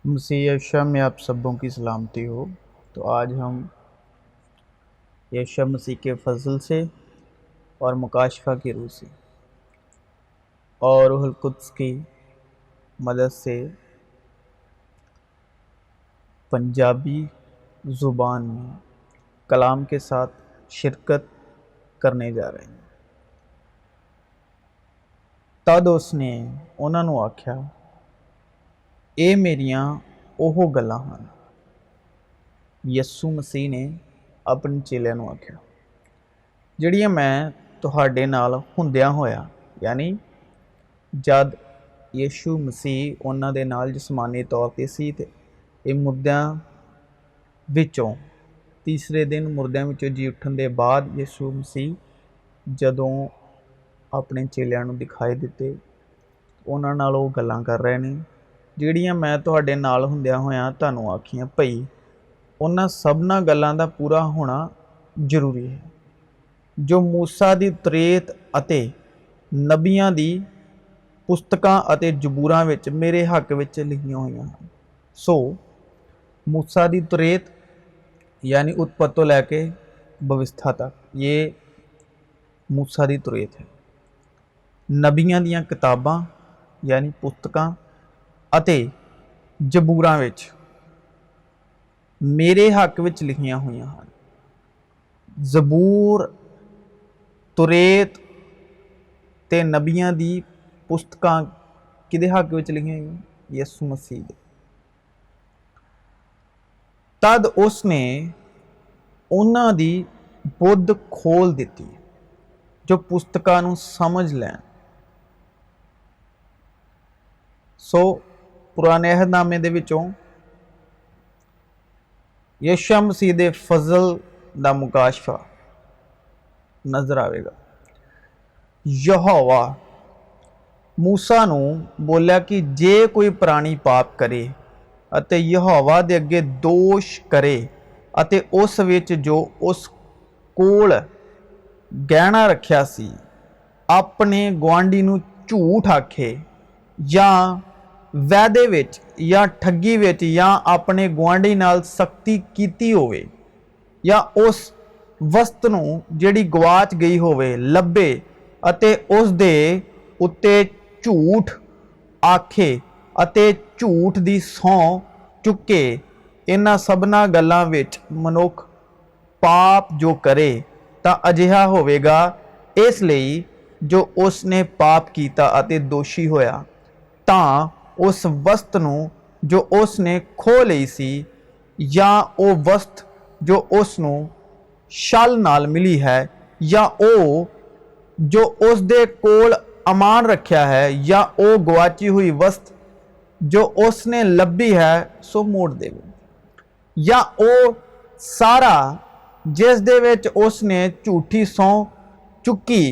मसीह यीशु में आप सबों की सलामती हो। तो आज हम यीशु मसीह के फजल से और मुकाशफा की रूह से और रूहुल कुद्स की मदद से पंजाबी ज़ुबान में कलाम के साथ शिरकत करने जा रहे हैं। तद उसने उन्होंने आख्या, ਇਹ ਮੇਰੀਆਂ ਉਹ ਗੱਲਾਂ ਹਨ। ਯਿਸੂ ਮਸੀਹ ਨੇ ਆਪਣੇ ਚੇਲਿਆਂ ਨੂੰ ਆਖਿਆ, ਜਿਹੜੀਆਂ ਮੈਂ ਤੁਹਾਡੇ ਨਾਲ ਹੁੰਦਿਆਂ ਹੋਇਆ, ਯਾਨੀ ਜਦ ਯਿਸੂ ਮਸੀਹ ਉਹਨਾਂ ਦੇ ਨਾਲ ਜਿਸਮਾਨੀ ਤੌਰ 'ਤੇ ਸੀ ਤੇ ਇਹ ਮੁਰਦਿਆਂ ਵਿੱਚੋਂ ਤੀਸਰੇ ਦਿਨ ਮੁਰਦਿਆਂ ਵਿੱਚੋਂ ਜੀ ਉੱਠਣ ਦੇ ਬਾਅਦ ਯਿਸੂ ਮਸੀਹ ਜਦੋਂ ਆਪਣੇ ਚੇਲਿਆਂ ਨੂੰ ਦਿਖਾਈ ਦਿੱਤੇ, ਉਹਨਾਂ ਨਾਲ ਉਹ ਗੱਲਾਂ ਕਰ ਰਹੇ ਨੇ ਜਿਹੜੀਆਂ ਮੈਂ ਤੁਹਾਡੇ ਨਾਲ ਹੁੰਦਿਆਂ ਹੋਇਆਂ ਤੁਹਾਨੂੰ ਆਖੀਆਂ। ਭਈ ਉਹਨਾਂ ਸਭਨਾਂ ਗੱਲਾਂ ਦਾ ਪੂਰਾ ਹੋਣਾ ਜ਼ਰੂਰੀ ਹੈ ਜੋ ਮੂਸਾ ਦੀ ਤੌਰਾਤ ਅਤੇ ਨਬੀਆਂ ਦੀ ਪੁਸਤਕਾਂ ਅਤੇ ਜ਼ਬੂਰਾਂ ਵਿੱਚ ਮੇਰੇ ਹੱਕ ਵਿੱਚ ਲਿਖੀਆਂ ਹੋਈਆਂ ਹਨ। ਸੋ मूसा की तौरात यानी उत्पत्ति तो लैके भविष्ठा तक ये मूसा की तौरात है। नबियां दियां किताबां यानी पुस्तकां अते जबूरां विच मेरे हक विच लिखियां हुईयां हन। जबूर, तौरात ते नबियां दी पुस्तकां किहदे हक विच लिखियां हुईयां? यसू मसीह दे। तद उसने उन्हां दी बुद्ध खोल दिती जो पुस्तकां नूं समझ लैन। सो पुराने अहदनामे दे विचों यीशु मसीह दे फजल दा मुकाशफा नज़र आवेगा। यहोवा मूसा नूं बोलिया कि जे कोई प्राणी पाप करे अते यहोवा दे अगे दोष करे अते उस विच जो उस कोल गहना रखिया सी अपने गुआंढी नूं झूठ आखे या वादे विच या ठगी विच या अपने गुआंढी नाल सख्ती कीती होवे या उस वस्त नूं जिहड़ी गवाच गई होवे लभे अते उस दे उत्ते झूठ आखे अते झूठ दी सौं चुके, इन्हां सबना गल्लां विच मनुख पाप जो करे तां अजिहा होवेगा। इसलिए जो उसने पाप कीता अते दोषी होया तां उस वस्त नूं जो उसने खो लई सी या ओ वस्त जो उसनूं छल नाल मिली है या ओ जो उस दे कोल अमान रखिया है या ओ गवाची हुई वस्त जो उसने लभी है सो मोड़ देवे या ओ सारा जिस दे विच उसने झूठी सौं चुकी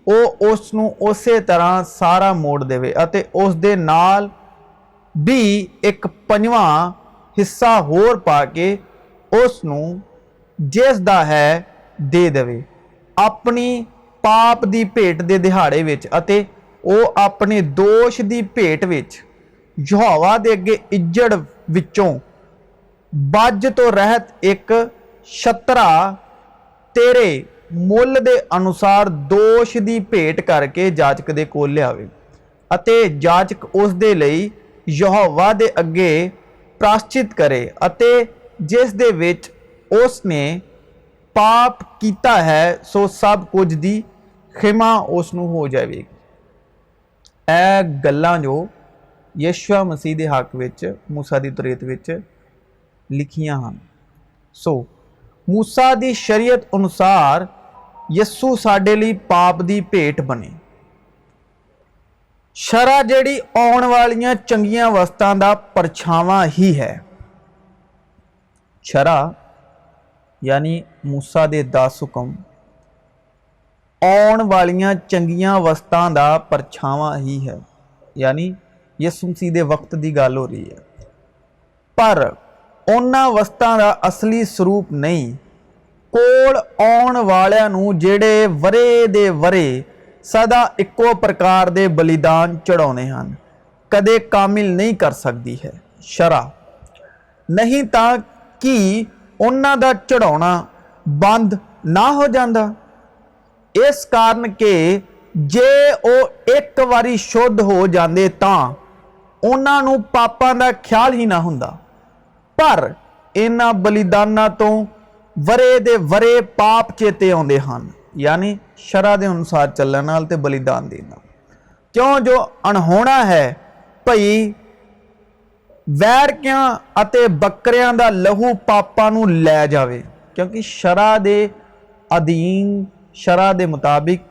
ओ उसनूं उसे तरह सारा मोड़ देवे अते उस दे नाल भी एक पंजवां हिस्सा होर पा के उसनूं जिस दा है दे देवे अपनी पाप दी भेट दे दिहाड़े विच अते ओ अपने दोष दी भेट विच यहोवा दे अगे इज्जड़ विचों बज तो रहत एक छतरा तेरे मुल दे अनुसार दोष दी भेट करके जाचक दे कोल लियावे अते जाचक उस दे लई यहोवा दे अगे प्राश्चित करे अते जिस दे विच उसने पाप कीता है सो सब कुछ दी खिमा उसनूं हो जाएगी। ਇਹ ਗੱਲਾਂ जो यीशु मसीह के हक विच मूसा की तौरात विच लिखियां हैं। सो मूसा की शरीयत अनुसार यीशु साडे लई पाप की भेट बने। शरा जिहड़ी आउण वालियां चंगियां वस्तां दा परछावां ही है। शरा यानी मूसा दे 10 हुक्म आउण वालियां चंगियां वस्तां दा परछावां ही है, यानी यसू मसीह दे वक्त की गल हो रही है। पर उन्हां वस्तां दा असली स्वरूप नहीं। कोल आउण वालियां नूं जिहड़े वरे दे वरे सदा इक्को प्रकार दे बलिदान चढ़ाउंदे हन कदे कामिल नहीं कर सकदी है। शरा नहीं तां कि उन्हां दा चढ़ाउणा बंद ना हो जांदा। इस कारण के जे वो एक वारी शुद्ध हो जाते तां उन्हां नूं पापां दा ख्याल ही ना हुंदा। पर इन्हां बलिदानां तो वरे दे वरे पाप चेते आउंदे हन, यानी शरह दे अनुसार चलण नाल ते बलिदान देण नाल। क्यों जो अणहोणा है भई वैरकियां अते बकरियां दा लहू पापां नूं लै जावे, क्योंकि शरह दे अधीन, शरह दे मुताबिक,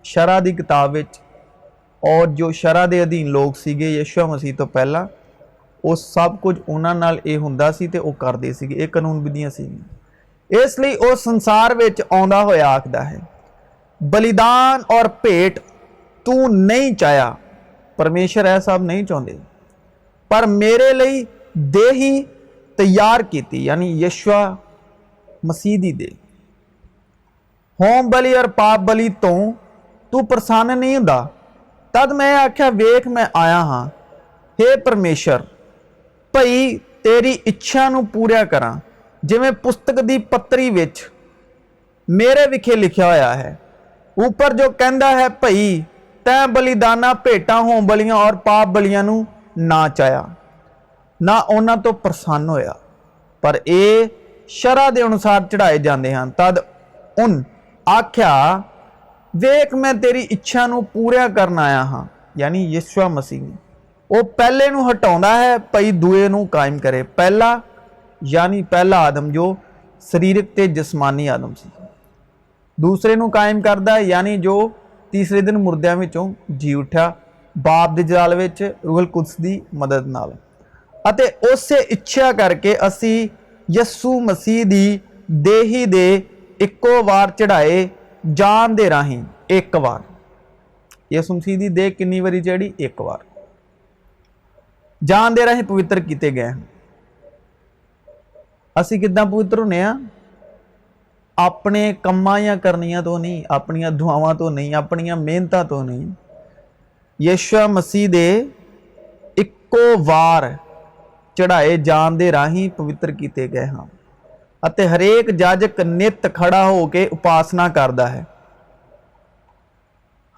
शरह की किताब विच, और जो शरह के अधीन लोग सीगे यीशु मसीह तो पहला, वो सब कुछ उन्हां नाल ये हुंदा सी ते वो करदे सीगे, ये कानून विधियां सीगियां। इसलिए वो संसार विच आउंदा होया आखदा है, बलिदान और भेंट तू नहीं चाया। परमेश्वर यह सब नहीं चाहते, पर मेरे लिए देह ही तैयार की, यानी यीशु मसीह दी दे। होम बलि और पाप बलि तो तू प्रसन्न नहीं हुंदा। तद मैं आख्या, वेख मैं आया हाँ हे परमेश्वर, भई तेरी इच्छा नूं पूरा करा, जिवें पुस्तक दी पत्री विच मेरे विखे लिखिया होया है। ऊपर जो कहंदा है, भई तैं बलिदाना, भेटां, होम बलियां और पाप बलियां नूं ना चाया, ना उन्हां तो प्रसन्न होया, पर ये शरह के अनुसार चढ़ाए जाते हैं। तद उन आख्या, वेख मैं तेरी इच्छा नूं पूरा करन आया हाँ, यानी यीशु मसीह ने वो पहले नूं हटाउंदा है, भई दूए नूं कायम करे। पहला यानी पहला आदम जो सरीरक ते जिस्मानी आदम सी, दूसरे नूं कायम करदा है, यानी जो तीसरे दिन मुर्दियां विचों जी उठा बाप दे जलाल विच रूहल कुदस दी मदद नाल। अते उसे इच्छा करके असी यीशु मसीह दी देही दे इक्को वार चढ़ाए जान दे राही, एक वार। यीशु मसीह दी देह कितनी वारी चढ़ी? एक वार। जान दे राही पवित्र किए गए हैं। असी किद्दां पवित्र होने आ? अपने कम्मां या करनियां तो नहीं, अपनियां दुआवां तो नहीं, अपनियां मेहनतां तो नहीं। यीशु मसीह दे इक्को वार चढ़ाए जान दे राही पवित्र किए गए हैं। अते हरेक जाजक नित खड़ा होके उपासना करता है।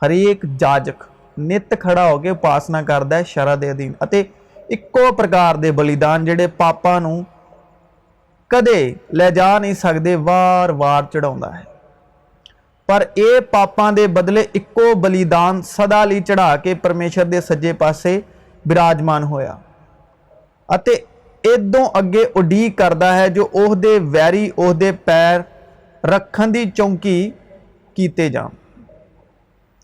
हरेक जाजक नित खड़ा होके उपासना करता है शरह दे अधीन। अते इक्को प्रकार दे बलिदान जिहड़े पापां नूं कदे ले जा नहीं सकते, वार वार चढ़ाउंदा है। पर यह पापां दे बदले इक्को बलिदान सदा लई चढ़ा के परमेश्वर दे सज्जे पासे विराजमान होया, अते इदों अगे उडीक करता है जो ओहदे वैरी ओहदे पैर रखन दी चौंकी कीते जाण।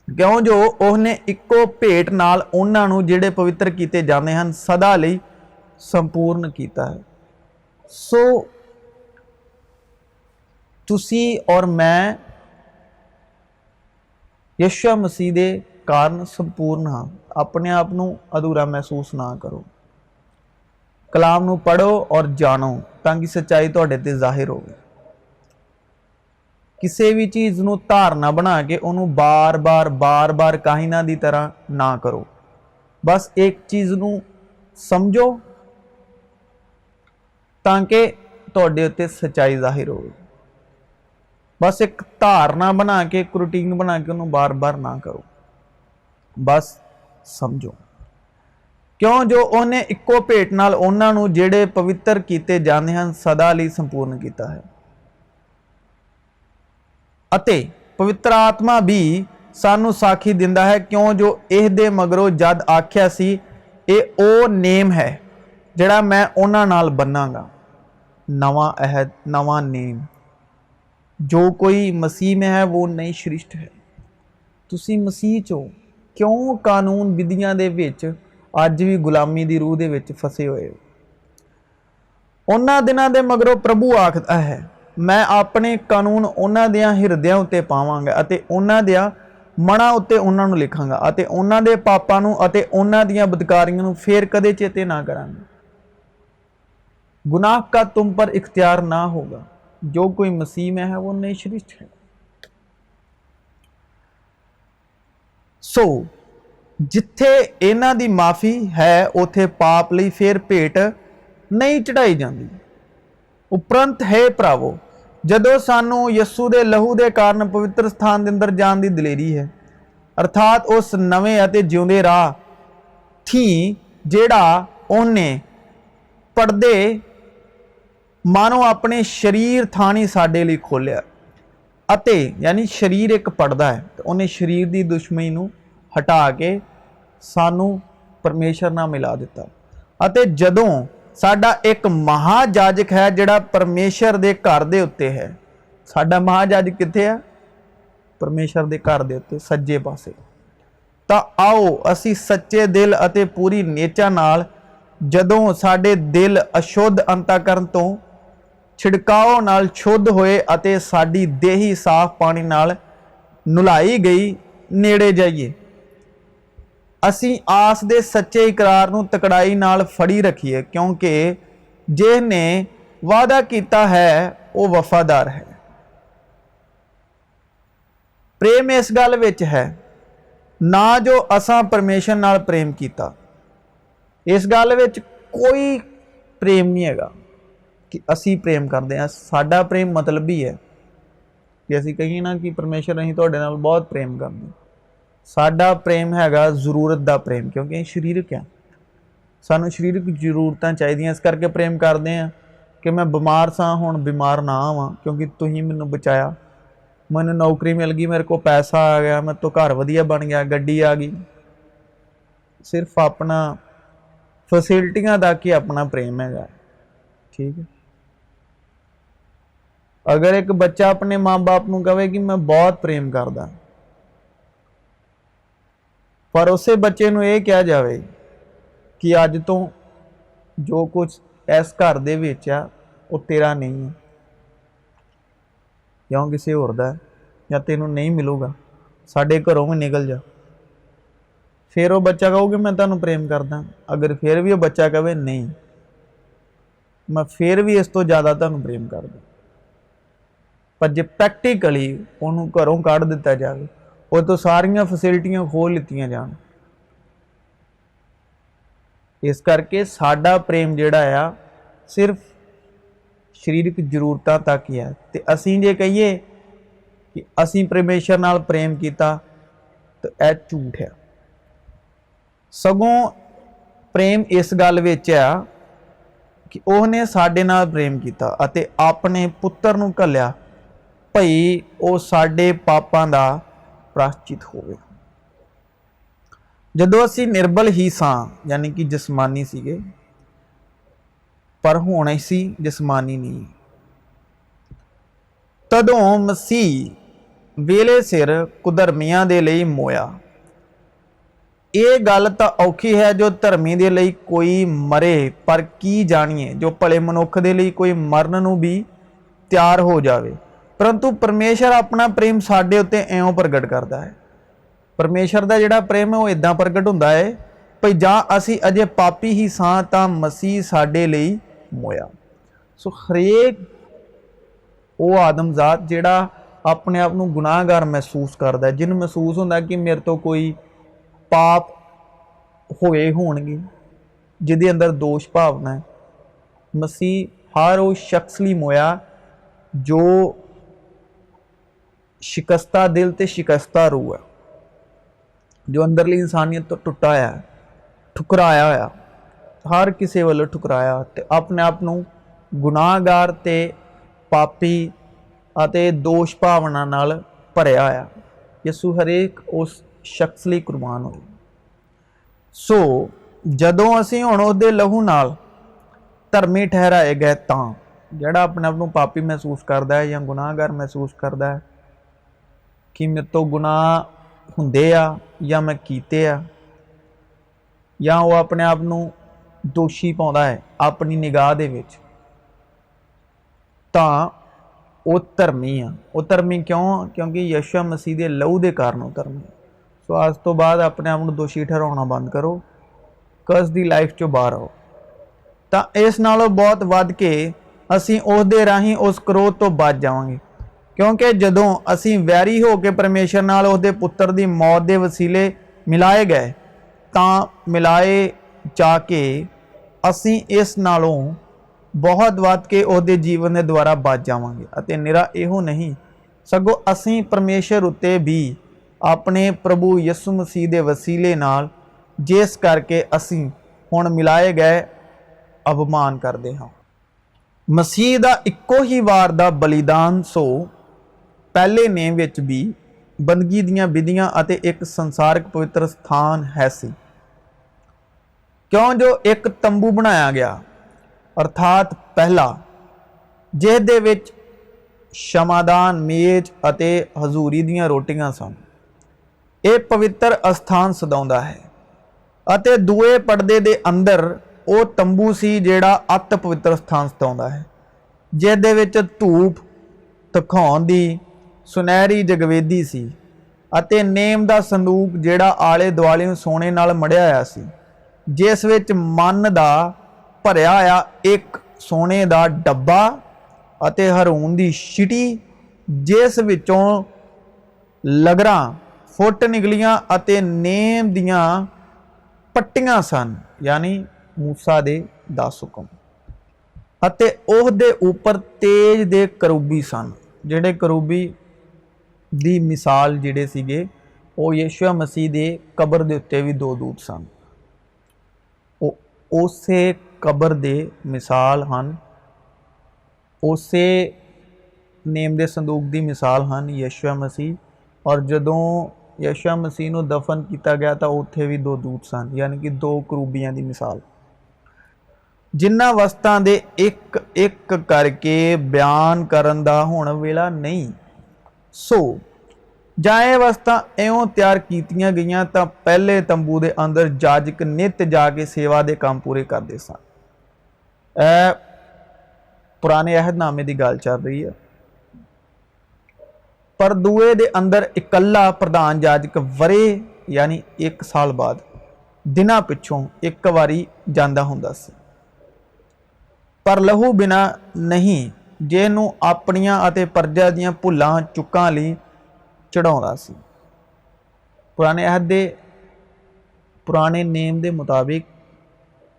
क्यों जो ओहने इक्को भेट नाल उन्हां नूं जिहड़े पवित्र कीते जांदे हन सदा लई संपूर्ण कीता है। सो तुसी और मैं यीशु मसीह दे कारण संपूर्ण हाँ। अपने आप नूं अधूरा महसूस ना करो। कलाम नूं पढ़ो और जानो ताकि सच्चाई तुहाडे ते जाहिर होवे। किसी भी चीज़ नूं धारना बना के उन्होंने बार बार काहिना की तरह ना करो। बस एक चीज़ नूं समझो ताकि तुहाडे उत्ते सच्चाई जाहिर होवे। बस एक धारना बना के, एक रूटीन बना के उन्होंने बार बार ना करो, बस समझो। क्यों जो उन्हें इक्को भेट नाल उन्हां नूं जिहड़े पवित्र कीते जांदे हन सदा लई संपूर्ण कीता है। अते पवित्र आत्मा भी सानू साखी दिंदा है। क्यों जो इह दे मगरों जद आख्या सी, ये ओ नेम है जिहड़ा मैं उन्हां नाल बन्नांगा, नवां अहद, नवां नेम। जो कोई मसीह में है वो नई सृष्टि है। तुसी मसीह चो, क्यों कानून विधियां दे विच अज भी गुलामी दी रूह दे विच फसे होए हो। उन्हां दिनां दे मगरों प्रभु आखदा है, मैं अपने कानून उन्हां दियां हिरदियां उत्ते पावांगा अते उन्हां दियां मनां उत्ते उन्हां नूं लिखांगा अते उन्हां दे पापां नूं अते उन्हां दियां बदकारियां नूं फेर कदे चेते ना करांगा। गुनाह का तुम पर इख्तियार ना होगा। जो कोई मसीह में है वो नई सृष्टि है। सो जिथे इन्हां दी माफ़ी है उथे पाप लई फेर भेट नहीं चढ़ाई जाती। उपरंत है भरावो, जदों सानू यस्सू दे लहू दे कारण पवित्र स्थान के अंदर जाने की दलेरी है, अर्थात उस नवे अते जिउंदे राह थी जेड़ा उन्हें पड़दे मानो अपने शरीर थानी साडे लई खोलिया। अते यानी शरीर एक पड़दा है, तो उन्हें शरीर की दुश्मनी नूं हटा के सानू परमेश्वर नाल मिला दिता। अते जदों साडा एक महायाजक है जिहड़ा परमेश्वर दे घर दे उत्ते है, साडा महायाजक कित्थे है? परमेश्वर दे घर दे उत्ते सज्जे पासे। तां आओ असी सच्चे दिल अते पूरी नेचा नाल, जदों साडे दिल अशुद्ध अंतःकरण तो छिड़काओ नाल शुद्ध होए अते साडी देही साफ पानी नाल नुलाई गई, नेड़े जाइए। असी आस दे सच्चे इकरार नूं तकड़ाई नाल फड़ी रखिए, क्योंकि जिहने वादा कीता है वो वफादार है। प्रेम इस गल विच है ना जो असां परमेश्वर नाल प्रेम कीता, इस गल विच कोई प्रेम नहीं हैगा कि असी प्रेम करते हैं। साडा प्रेम मतलब ही है कि असी कहिए ना कि परमेश्वर असीं तुहाडे नाल बहुत प्रेम करते। साडा प्रेम हैगा जरूरत दा प्रेम, क्योंकि शरीरक है, सानू शरीरक जरूरतां चाहिदियां, इस करके प्रेम करते हैं कि मैं बीमार सा हुण बीमार ना आवां क्योंकि तुसीं मैनूं बचाया, मैनूं नौकरी मिल गई, मेरे को पैसा आ गया, मेरे तो घर वधिया बन गया, गड्डी आ गई। सिर्फ अपना फैसिलिटियां तक ही अपना प्रेम हैगा, ठीक है। अगर एक बच्चा अपने माँ बाप नूं कहे कि मैं बहुत प्रेम करदा, पर उसे बच्चे नूं यह कहा जाए कि अज तो जो कुछ इस घर दे विच आ वो तेरा नहीं है, क्यों किसी होर दा है, या तेनों नहीं मिलूगा, साडे घरों भी निकल जा, फिर वो बच्चा कहूगा मैं तुहानूं प्रेम करदा। अगर फिर भी वो बच्चा कहे नहीं, मैं फिर भी इस तो ज़्यादा तुहानूं प्रेम करदा, पर जे प्रैक्टिकली उन्होंने घरों कढ़ दिता जाए, वो तो सारियां फैसिलिटियां खोल लित्तियां जान। इस करके साडा प्रेम जिहड़ा आ सिर्फ शरीरक जरूरतां तक ही है। ते असीं जे कहिए कि असीं परमेश्वर नाल प्रेम कीता तो यह झूठ है। सगों प्रेम इस गल विच आ कि उहने साडे नाल प्रेम कीता अते अपने पुत्तर नूं घल्लिया भई वो साडे पापां दा प्रायश्चित होवे। जदों असीं निर्बल ही सां, यानी कि जिसमानी सीगे, पर हुण असीं जिसमानी नहीं, तदों मसीह वेले सिर कुधर्मियां दे लई मोया। ये गल तां औखी है जो धर्मी दे लई कोई मरे, पर की जाणीए जो भले मनुख दे लई कोई मरन नूं भी तैयार हो जावे। परंतु परमेश्वर अपना प्रेम साडे उत्ते इउं प्रगट करदा है। परमेश्वर दा जिहड़ा प्रेम है वो इदां प्रगट हुंदा है भई जां असीं अजे पापी ही सां तां मसीह साडे लई मोया। सो हरेक वो आदमजात जिहड़ा अपने आप नूं गुनाहगार महसूस करदा है, जिन्हूं महसूस हुंदा कि मेरे तो कोई पाप होए होणगे, जिहदे अंदर दोष भावना है, मसीह हर वो शख्स लई मोया जो शिकस्ता दिल ते शिकस्ता रूह है, जो अंदरली इंसानियत तो टुटा है, ठुकराया होया, हर किसी वालों ठुकराया ते अपने आप नूं गुनाहगार ते पापी अते दोष भावना नाल भरिया होया। यसू हरेक उस शख्स लई कुर्बान होए। सो जदों असीं हुण उहदे लहू नाल धर्मी ठहराए गए तां जिहड़ा अपने आप नूं पापी महसूस करदा है या गुनाहगार महसूस करदा है कि मेरे तो गुनाह हुंदे आ या मैं कीते आ, या वो अपने आप नूं दोषी पाउंदा है अपनी निगाह दे विच, तां वो धर्मी आ। वो धर्मी क्यों? क्योंकि यीशु मसीह दे लहू दे कारण वो धर्मी। सो आज तो बाद अपने आप नूं दोषी ठहराउणा बंद करो, कस दी लाइफ चों बाहर आओ। तां इस नालों बहुत वध के असीं उसदे राहीं उस क्रोध तो बच जावांगे, क्योंकि जदों असीं वैरी हो के परमेश्वर नाल उसदे पुत्तर दी मौत दे वसीले मिलाए गए तां मिलाए जाके ਅਸੀਂ ਇਸ ਨਾਲੋਂ ਬਹੁਤ ਵੱਧ ਕੇ ਉਹਦੇ ਜੀਵਨ ਦੇ ਦੁਆਰਾ ਬਚ ਜਾਵਾਂਗੇ। ਅਤੇ ਨਿਰਾ ਇਹੋ ਨਹੀਂ, ਸਗੋਂ ਅਸੀਂ ਪਰਮੇਸ਼ਰ ਉੱਤੇ ਵੀ ਆਪਣੇ ਪ੍ਰਭੂ ਯਿਸੂ ਮਸੀਹ ਦੇ ਵਸੀਲੇ ਨਾਲ, ਜਿਸ ਕਰਕੇ ਅਸੀਂ ਹੁਣ ਮਿਲਾਏ ਗਏ, ਅਭਿਮਾਨ ਕਰਦੇ ਹਾਂ। ਮਸੀਹ ਦਾ ਇੱਕੋ ਹੀ ਵਾਰ ਦਾ ਬਲੀਦਾਨ ਸੋ ਪਹਿਲੇ ਨੇਮ ਵਿੱਚ ਵੀ ਬੰਦਗੀ ਦੀਆਂ ਵਿਧੀਆਂ ਅਤੇ ਇੱਕ ਸੰਸਾਰਿਕ ਪਵਿੱਤਰ ਸਥਾਨ ਹੈ ਸੀ, ਕਿਉਂ ਜੋ ਇੱਕ ਤੰਬੂ ਬਣਾਇਆ ਗਿਆ, ਅਰਥਾਤ ਪਹਿਲਾ, ਜਿਸ ਦੇ ਵਿੱਚ ਸ਼ਮਾਦਾਨ, ਮੇਜ਼ ਅਤੇ ਹਜ਼ੂਰੀ ਦੀਆਂ ਰੋਟੀਆਂ ਸਨ। ਇਹ ਪਵਿੱਤਰ ਅਸਥਾਨ ਸਦਾਉਂਦਾ ਹੈ। ਅਤੇ ਦੂਏ ਪਰਦੇ ਦੇ ਅੰਦਰ ਉਹ ਤੰਬੂ ਸੀ ਜਿਹੜਾ ਅਤ ਪਵਿੱਤਰ ਸਥਾਨ ਸਤਾਉਂਦਾ ਹੈ, ਜਿਸ ਦੇ ਵਿੱਚ ਧੂਪ ਦਿਖਾਉਣ ਦੀ ਸੁਨਹਿਰੀ ਜਗਵੇਦੀ ਸੀ ਅਤੇ ਨੇਮ ਦਾ ਸੰਦੂਕ ਜਿਹੜਾ ਆਲੇ ਦੁਆਲੇ ਸੋਨੇ ਨਾਲ ਮੜਿਆ ਹੋਇਆ ਸੀ, ਜਿਸ ਵਿੱਚ ਮਨ ਦਾ ਭਰਿਆ ਹੋਇਆ ਇੱਕ ਸੋਨੇ ਦਾ ਡੱਬਾ ਅਤੇ ਹਰੂਨ ਦੀ ਛਿਟੀ, ਜਿਸ ਵਿੱਚੋਂ ਲਗਰਾਂ ਫੁੱਟ ਨਿਕਲੀਆਂ ਅਤੇ ਨੇਮ ਦੀਆਂ ਪੱਟੀਆਂ ਸਨ, ਯਾਨੀ ਮੂਸਾ ਦੇ 10 ਹੁਕਮ। ਅਤੇ ਉਸ ਦੇ ਉੱਪਰ ਤੇਜ ਦੇ ਕਰੂਬੀ ਸਨ, ਜਿਹੜੇ ਕਰੂਬੀ ਦੀ ਮਿਸਾਲ ਜਿਹੜੇ ਸੀਗੇ ਉਹ ਯਿਸੂ ਮਸੀਹ ਦੇ ਕਬਰ ਦੇ ਉੱਤੇ ਵੀ 2 ਦੂਤ ਸਨ। ਉਹ ਉਸੇ ਕਬਰ ਦੇ ਮਿਸਾਲ ਹਨ, ਉਸੇ ਨੇਮ ਦੇ ਸੰਦੂਕ ਦੀ ਮਿਸਾਲ ਹਨ ਯਿਸੂ ਮਸੀਹ। ਔਰ ਜਦੋਂ ਯਿਸੂ ਮਸੀਹ ਨੂੰ ਦਫਨ ਕੀਤਾ ਗਿਆ ਤਾਂ ਉੱਥੇ ਵੀ 2 ਦੂਤ ਸਨ, ਯਾਨੀ ਕਿ 2 ਕਰੂਬੀਆਂ ਦੀ ਮਿਸਾਲ, ਜਿਨ੍ਹਾਂ ਵਸਤਾਂ ਦੇ ਇੱਕ ਇੱਕ ਕਰਕੇ ਬਿਆਨ ਕਰਨ ਦਾ ਹੁਣ ਵੇਲਾ ਨਹੀਂ। ਸੋ ਜਾਂ ਇਹ ਵਸਤਾਂ ਇਉਂ ਤਿਆਰ ਕੀਤੀਆਂ ਗਈਆਂ ਤਾਂ ਪਹਿਲੇ ਤੰਬੂ ਦੇ ਅੰਦਰ ਜਾਜਕ ਨਿਤ ਜਾ ਕੇ ਸੇਵਾ ਦੇ ਕੰਮ ਪੂਰੇ ਕਰਦੇ ਸਨ। ਇਹ ਪੁਰਾਣੇ ਅਹਿਦਨਾਮੇ ਦੀ ਗੱਲ ਚੱਲ ਰਹੀ ਹੈ। ਪਰ ਦੂਏ ਦੇ ਅੰਦਰ ਇਕੱਲਾ ਪ੍ਰਧਾਨ ਜਾਜਕ ਵਰੇ, ਯਾਨੀ 1 ਸਾਲ ਬਾਅਦ ਦਿਨਾਂ ਪਿੱਛੋਂ ਇੱਕ ਵਾਰੀ ਜਾਂਦਾ ਹੁੰਦਾ ਸੀ, ਪਰ ਲਹੂ ਬਿਨਾ ਨਹੀਂ, ਜਿਹਨੂੰ ਆਪਣੀਆਂ ਅਤੇ ਪਰਜਾ ਦੀਆਂ ਭੁੱਲਾਂ ਚੁੱਕਾਂ ਲਈ ਚੜਾਉਂਦਾ ਸੀ। ਪੁਰਾਣੇ ਅਹਿਦ ਦੇ ਪੁਰਾਣੇ ਨੇਮ ਦੇ ਮੁਤਾਬਿਕ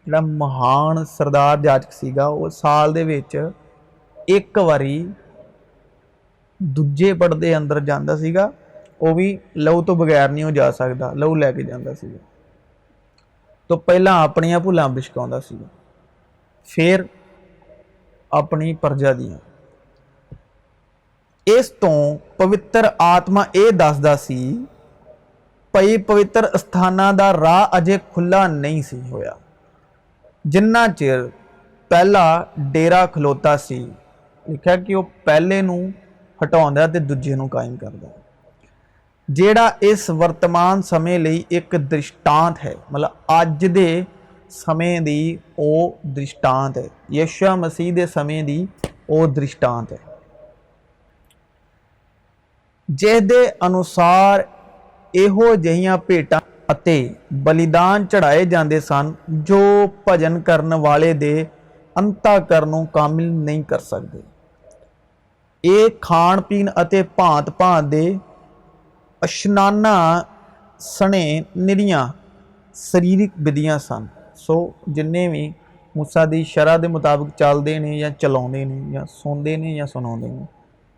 ਜਿਹੜਾ ਮਹਾਨ ਸਰਦਾਰ ਜਾਜਕ ਸੀਗਾ, ਉਹ ਸਾਲ ਦੇ ਵਿੱਚ ਇੱਕ ਵਾਰੀ ਦੂਜੇ ਪੜਦੇ ਅੰਦਰ ਜਾਂਦਾ ਸੀਗਾ। ਉਹ ਵੀ ਲਹੂ ਤੋਂ ਬਗੈਰ ਨਹੀਂ ਉਹ ਜਾ ਸਕਦਾ, ਲਹੂ ਲੈ ਕੇ ਜਾਂਦਾ ਸੀਗਾ। ਤੋਂ ਪਹਿਲਾਂ ਆਪਣੀਆਂ ਭੁੱਲਾਂ ਬਿਸ਼ਕਾਉਂਦਾ ਸੀਗਾ, ਫਿਰ ਆਪਣੀ ਪਰਜਾ ਦੀਆਂ। ਇਸ ਤੋਂ ਪਵਿੱਤਰ ਆਤਮਾ ਇਹ ਦੱਸਦਾ ਸੀ ਭਈ ਪਵਿੱਤਰ ਸਥਾਨਾਂ ਦਾ ਰਾਹ ਅਜੇ ਖੁੱਲ੍ਹਾ ਨਹੀਂ ਸੀ ਹੋਇਆ, ਜਿੰਨਾ ਚਿਰ ਪਹਿਲਾ ਡੇਰਾ ਖਲੋਤਾ ਸੀ। ਲਿਖਿਆ ਕਿ ਉਹ ਪਹਿਲੇ ਨੂੰ ਹਟਾਉਂਦਾ ਤੇ ਦੂਜੇ ਨੂੰ ਕਾਇਮ ਕਰਦਾ, ਜਿਹੜਾ ਇਸ ਵਰਤਮਾਨ ਸਮੇਂ ਲਈ ਇੱਕ ਦ੍ਰਿਸ਼ਟਾਂਤ ਹੈ, ਮਤਲਬ ਅੱਜ ਦੇ ਸਮੇਂ ਦੀ ਉਹ ਦ੍ਰਿਸ਼ਟਾਂਤ ਹੈ, ਯਿਸੂ ਮਸੀਹ ਦੇ ਸਮੇਂ ਦੀ ਉਹ ਦ੍ਰਿਸ਼ਟਾਂਤ ਹੈ, ਜਿਸ ਦੇ ਅਨੁਸਾਰ ਇਹੋ ਜਿਹੀਆਂ ਭੇਟਾਂ ਅਤੇ ਬਲੀਦਾਨ ਚੜਾਏ ਜਾਂਦੇ ਸਨ ਜੋ ਭਜਨ ਕਰਨ ਵਾਲੇ ਦੇ ਅੰਤःਕਰਨ ਨੂੰ ਕਾਮਿਲ ਨਹੀਂ ਕਰ ਸਕਦੇ। ਇਹ ਖਾਣ ਪੀਣ ਅਤੇ ਭਾਂਤ ਭਾਂਤ ਦੇ ਇਸ਼ਨਾਨਾਂ ਸਣੇ ਨਿਰੀਆਂ ਸਰੀਰਕ ਵਿਧੀਆਂ ਸਨ। ਸੋ ਜਿੰਨੇ ਵੀ ਮੂਸਾ ਦੀ ਸ਼ਰ੍ਹਾ ਦੇ ਮੁਤਾਬਕ ਚੱਲਦੇ ਨੇ ਜਾਂ ਚਲਾਉਂਦੇ ਨੇ ਜਾਂ ਸੁਣਦੇ ਨੇ ਜਾਂ ਸੁਣਾਉਂਦੇ ਨੇ,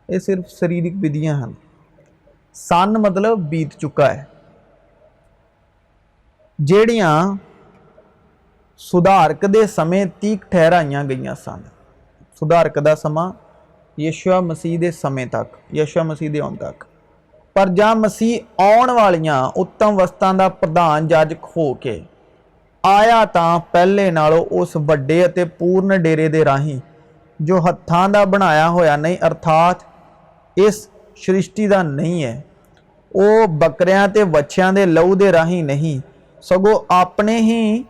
ਇਹ ਸਿਰਫ ਸਰੀਰਕ ਵਿਧੀਆਂ ਹਨ। ਸਨ ਮਤਲਬ ਬੀਤ ਚੁੱਕਾ ਹੈ, ਜਿਹੜੀਆਂ ਸੁਧਾਰਕ ਦੇ ਸਮੇਂ ਤੀਕ ਠਹਿਰਾਈਆਂ ਗਈਆਂ ਸਨ। ਸੁਧਾਰਕ ਦਾ ਸਮਾਂ ਯਿਸੂ ਮਸੀਹ ਦੇ ਸਮੇਂ ਤੱਕ, ਯਿਸੂ ਮਸੀਹ ਦੇ ਆਉਣ ਤੱਕ। ਪਰ ਜਾਂ ਮਸੀਹ ਆਉਣ ਵਾਲੀਆਂ ਉੱਤਮ ਵਸਤਾਂ ਦਾ ਪ੍ਰਧਾਨ ਜਾਜਕ ਹੋ ਕੇ ਆਇਆ ਤਾਂ ਪਹਿਲੇ ਨਾਲੋਂ ਉਸ ਵੱਡੇ ਅਤੇ ਪੂਰਨ ਡੇਰੇ ਦੇ ਰਾਹੀਂ, ਜੋ ਹੱਥਾਂ ਦਾ ਬਣਾਇਆ ਹੋਇਆ ਨਹੀਂ, ਅਰਥਾਤ ਇਸ ਸ੍ਰਿਸ਼ਟੀ ਦਾ ਨਹੀਂ ਹੈ। ਉਹ ਬੱਕਰਿਆਂ ਤੇ ਵੱਛਿਆਂ ਦੇ ਲਹੂ ਦੇ ਰਾਹੀਂ ਨਹੀਂ, ਸਗੋਂ ਆਪਣੇ ਹੀ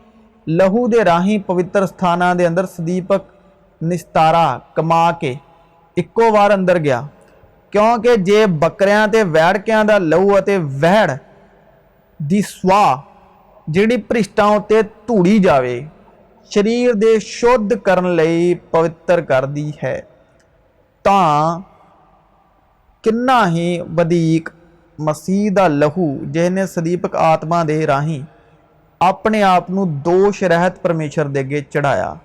ਲਹੂ ਦੇ ਰਾਹੀਂ ਪਵਿੱਤਰ ਸਥਾਨਾਂ ਦੇ ਅੰਦਰ ਸਦੀਪਕ ਨਿਸਤਾਰਾ ਕਮਾ ਕੇ ਇੱਕੋ ਵਾਰ ਅੰਦਰ ਗਿਆ। ਕਿਉਂਕਿ ਜੇ ਬੱਕਰਿਆਂ ਤੇ ਵਹਿੜਕਿਆਂ ਦਾ ਲਹੂ ਅਤੇ ਵਹਿੜ ਦੀ ਸਵਾਹ ਜਿਹੜੀ ਭ੍ਰਿਸ਼ਟਾਂ ਉੱਤੇ ਧੂੜੀ ਜਾਵੇ, ਸਰੀਰ ਦੇ ਸ਼ੁੱਧ ਕਰਨ ਲਈ ਪਵਿੱਤਰ ਕਰਦੀ ਹੈ, ਤਾਂ ਕਿੰਨਾ ਹੀ ਵਧੀਕ ਮਸੀਹ ਦਾ ਲਹੂ, ਜਿਹਨੇ ਸਦੀਪਕ ਆਤਮਾ ਦੇ ਰਾਹੀਂ ਆਪਣੇ ਆਪ ਨੂੰ ਦੋਸ਼ ਰਹਿਤ ਪਰਮੇਸ਼ਰ ਦੇ ਅੱਗੇ ਚੜਾਇਆ।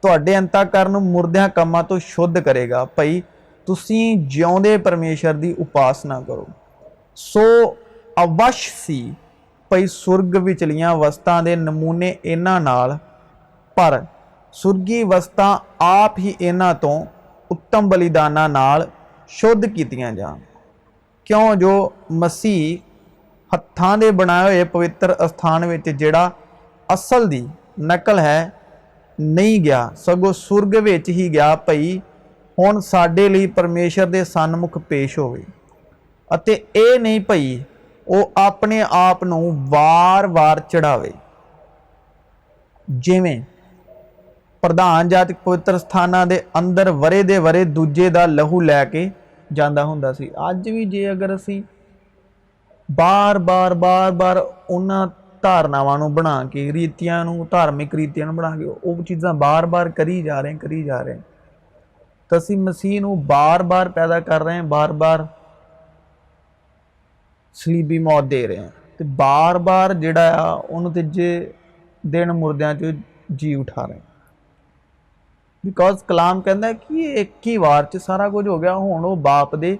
ਤੁਹਾਡੇ ਅੰਤःਕਰਨ ਨੂੰ ਮੁਰਦਿਆਂ ਕੰਮਾਂ ਤੋਂ ਸ਼ੁੱਧ ਕਰੇਗਾ। ਭਈ ਤੁਸੀਂ ਜਿਉਂਦੇ ਪਰਮੇਸ਼ਰ ਦੀ ਉਪਾਸਨਾ ਕਰੋ। ਸੋ ਅਵਸ਼ ਸੀ ਭਈ ਸੁਰਗ ਵਿਚਲੀਆਂ ਵਸਤਾਂ ਦੇ ਨਮੂਨੇ ਇਹਨਾਂ ਨਾਲ, ਪਰ ਸੁਰਗੀ ਵਸਤਾਂ ਆਪ ਹੀ ਇਹਨਾਂ ਤੋਂ ਉੱਤਮ ਬਲੀਦਾਨਾਂ ਨਾਲ ਸ਼ੁੱਧ ਕੀਤੀਆਂ ਜਾਣ। ਕਿਉਂ ਜੋ ਮਸੀਹ ਹੱਥਾਂ ਦੇ ਬਣਾਏ ਹੋਏ ਪਵਿੱਤਰ ਅਸਥਾਨ ਵਿੱਚ ਜਿਹੜਾ ਅਸਲ ਦੀ ਨਕਲ ਹੈ ਨਹੀਂ ਗਿਆ, ਸਗੋਂ ਸੁਰਗ ਵਿੱਚ ਹੀ ਗਿਆ, ਭਈ ਹੁਣ ਸਾਡੇ ਲਈ ਪਰਮੇਸ਼ਰ ਦੇ ਸਨਮੁਖ ਪੇਸ਼ ਹੋਵੇ। ਅਤੇ ਇਹ ਨਹੀਂ ਭਈ ਉਹ ਆਪਣੇ ਆਪ ਨੂੰ ਵਾਰ-ਵਾਰ ਚੜਾਵੇ, ਜਿਵੇਂ ਪ੍ਰਧਾਨ ਜਾਤਿਕ ਪਵਿੱਤਰ ਸਥਾਨਾਂ ਦੇ ਅੰਦਰ ਵਰੇ ਦੇ ਵਰੇ ਦੂਜੇ ਦਾ ਲਹੂ ਲੈ ਕੇ ਜਾਂਦਾ ਹੁੰਦਾ ਸੀ। ਅੱਜ ਵੀ ਜੇ ਅਗਰ ਅਸੀਂ ਬਾਰ-ਬਾਰ ਉਹਨਾਂ ਧਾਰਨਾਵਾਂ ਨੂੰ ਬਣਾ ਕੇ, ਰੀਤੀਆਂ ਨੂੰ, ਧਾਰਮਿਕ ਰੀਤੀਆਂ ਨੂੰ ਬਣਾ ਕੇ ਉਹ ਚੀਜ਼ਾਂ ਬਾਰ-ਬਾਰ ਕਰੀ ਜਾ ਰਹੇ ਤਾਂ ਅਸੀਂ ਮਸੀਹ ਨੂੰ ਬਾਰ-ਬਾਰ ਪੈਦਾ ਕਰ ਰਹੇ ਹਾਂ, ਬਾਰ-ਬਾਰ ਸਲੀਬੀ ਮੌਤ ਦੇ ਰਹੇ ਹਾਂ ਤੇ ਬਾਰ-ਬਾਰ ਜਿਹੜਾ ਆ ਉਹਨੂੰ ਤੀਜੇ ਦਿਨ ਮੁਰਦਿਆਂ 'ਚੋਂ ਜੀ ਉਠਾ ਰਹੇ। ਬਿਕੋਜ਼ ਕਲਾਮ ਕਹਿੰਦਾ ਕਿ ਇੱਕ ਹੀ ਵਾਰ 'ਚ ਸਾਰਾ ਕੁਝ ਹੋ ਗਿਆ, ਹੁਣ ਉਹ ਬਾਪ ਦੇ